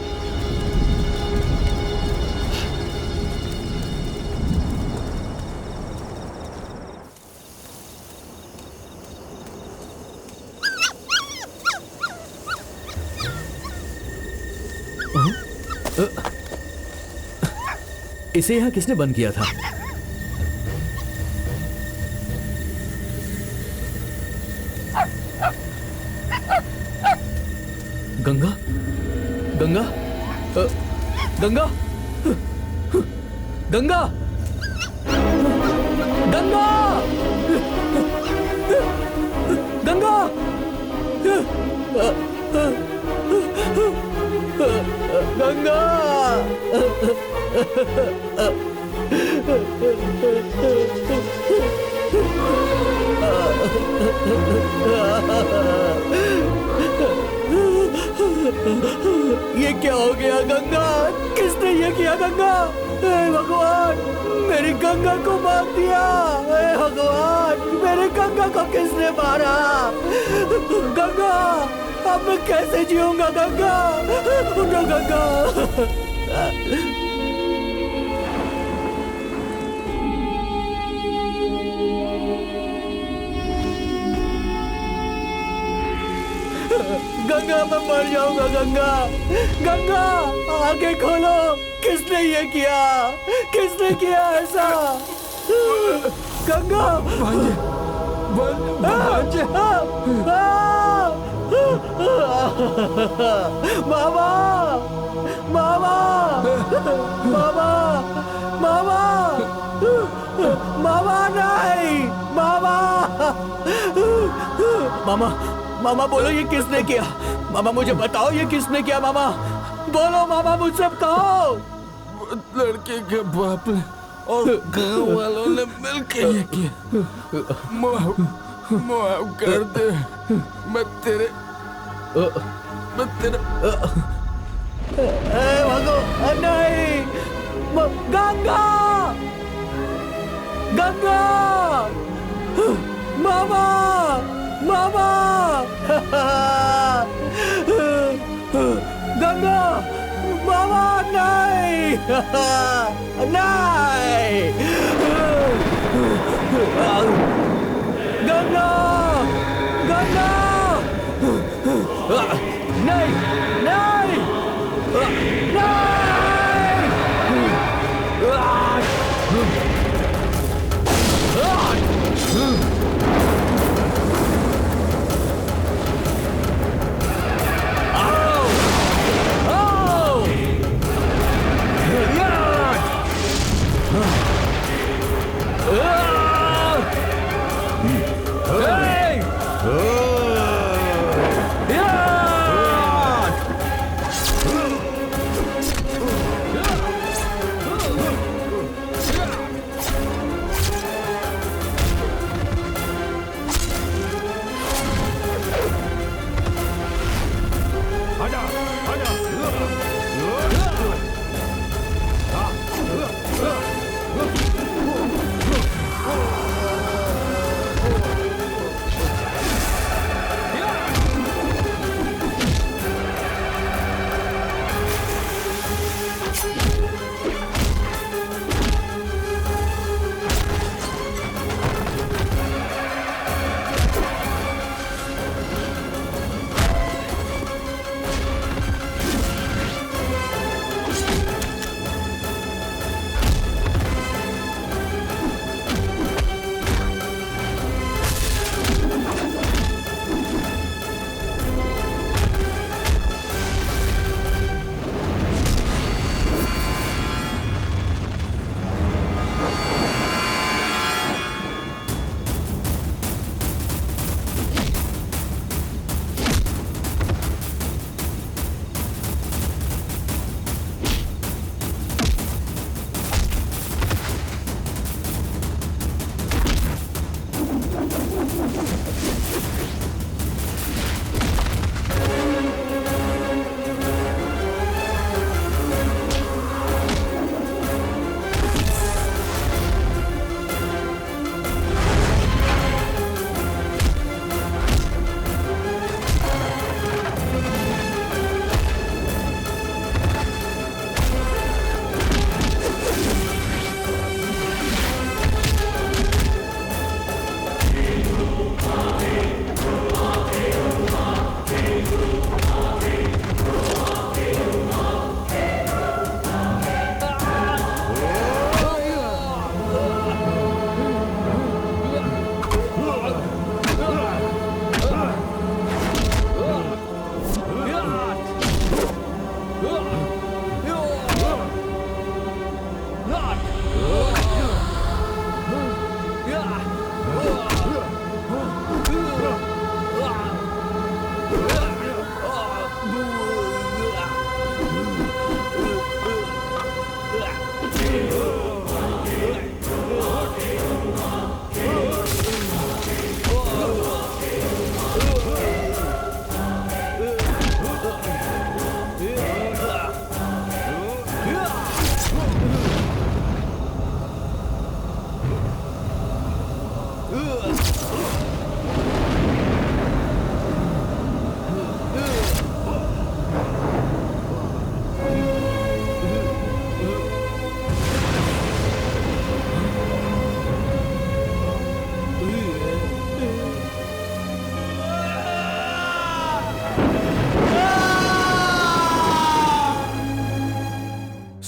इसे यहाँ किसने बंद किया था? गंगा, गंगा, गंगा, गंगा, गंगा, गंगा, गंगा। ये क्या हो गया गंगा? किसने ये किया गंगा? हे भगवान, मेरी गंगा को मार दिया। हे भगवान, मेरी गंगा को किसने मारा? गंगा, अब मैं कैसे जीऊंगा गंगा? उठो गंगा। गंगा, मैं मर जाऊंगा गंगा। गंगा, आंखें खोलो, किसने ये किया? किसने किया ऐसा? गंगा, मामा, मामा, मामा, मामा, मामा, नहीं, मामा, मामा, मामा बोलो ये किसने किया? मामा मुझे बताओ ये किसने किया? मामा बोलो, मामा मुझसे बताओ। लड़के के बाप ने और गांव वालों ने मिलकर ये किया। माफ कर दे, मैं तेरे भगवान, नहीं, गंगा, गंगा, मामा, मामा, गंगा, मामा, नहीं, नहीं, गंगा, गंगा, नहीं, नहीं, नहीं।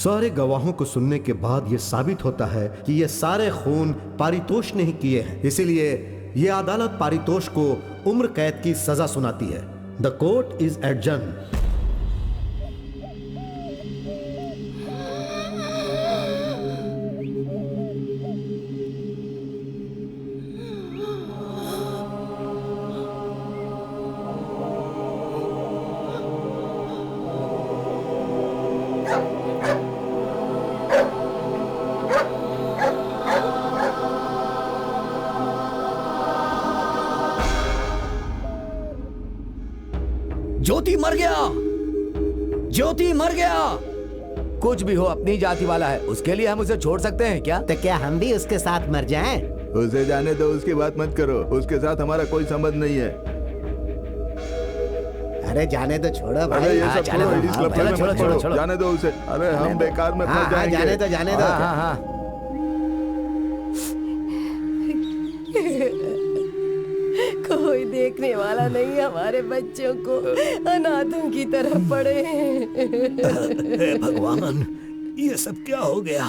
सारे गवाहों को सुनने के बाद यह साबित होता है कि ये सारे खून पारितोष ने ही किए हैं। इसीलिए ये अदालत पारितोष को उम्र कैद की सजा सुनाती है। The court is adjourn. Jyoti मर गया, ज्योति मर गया। कुछ भी हो अपनी जाति वाला है, उसके लिए हम उसे छोड़ सकते हैं क्या? तो क्या हम भी उसके साथ मर जाएं? उसे जाने दो, उसकी बात मत करो। उसके साथ हमारा कोई संबंध नहीं है। अरे जाने दो, छोड़ो अरे भाई। ये सब छोड़ो, इस क्लब में मत छोड़ो, जाने दो उसे। अरे हम बेकार में फंस जाएंगे। जाने दो, जाने दो। कोई देखने वाला नहीं हमारे बच्चों को अनाथों की तरह पड़े हैं। भगवान, ये सब क्या हो गया?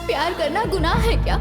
प्यार करना गुनाह है क्या?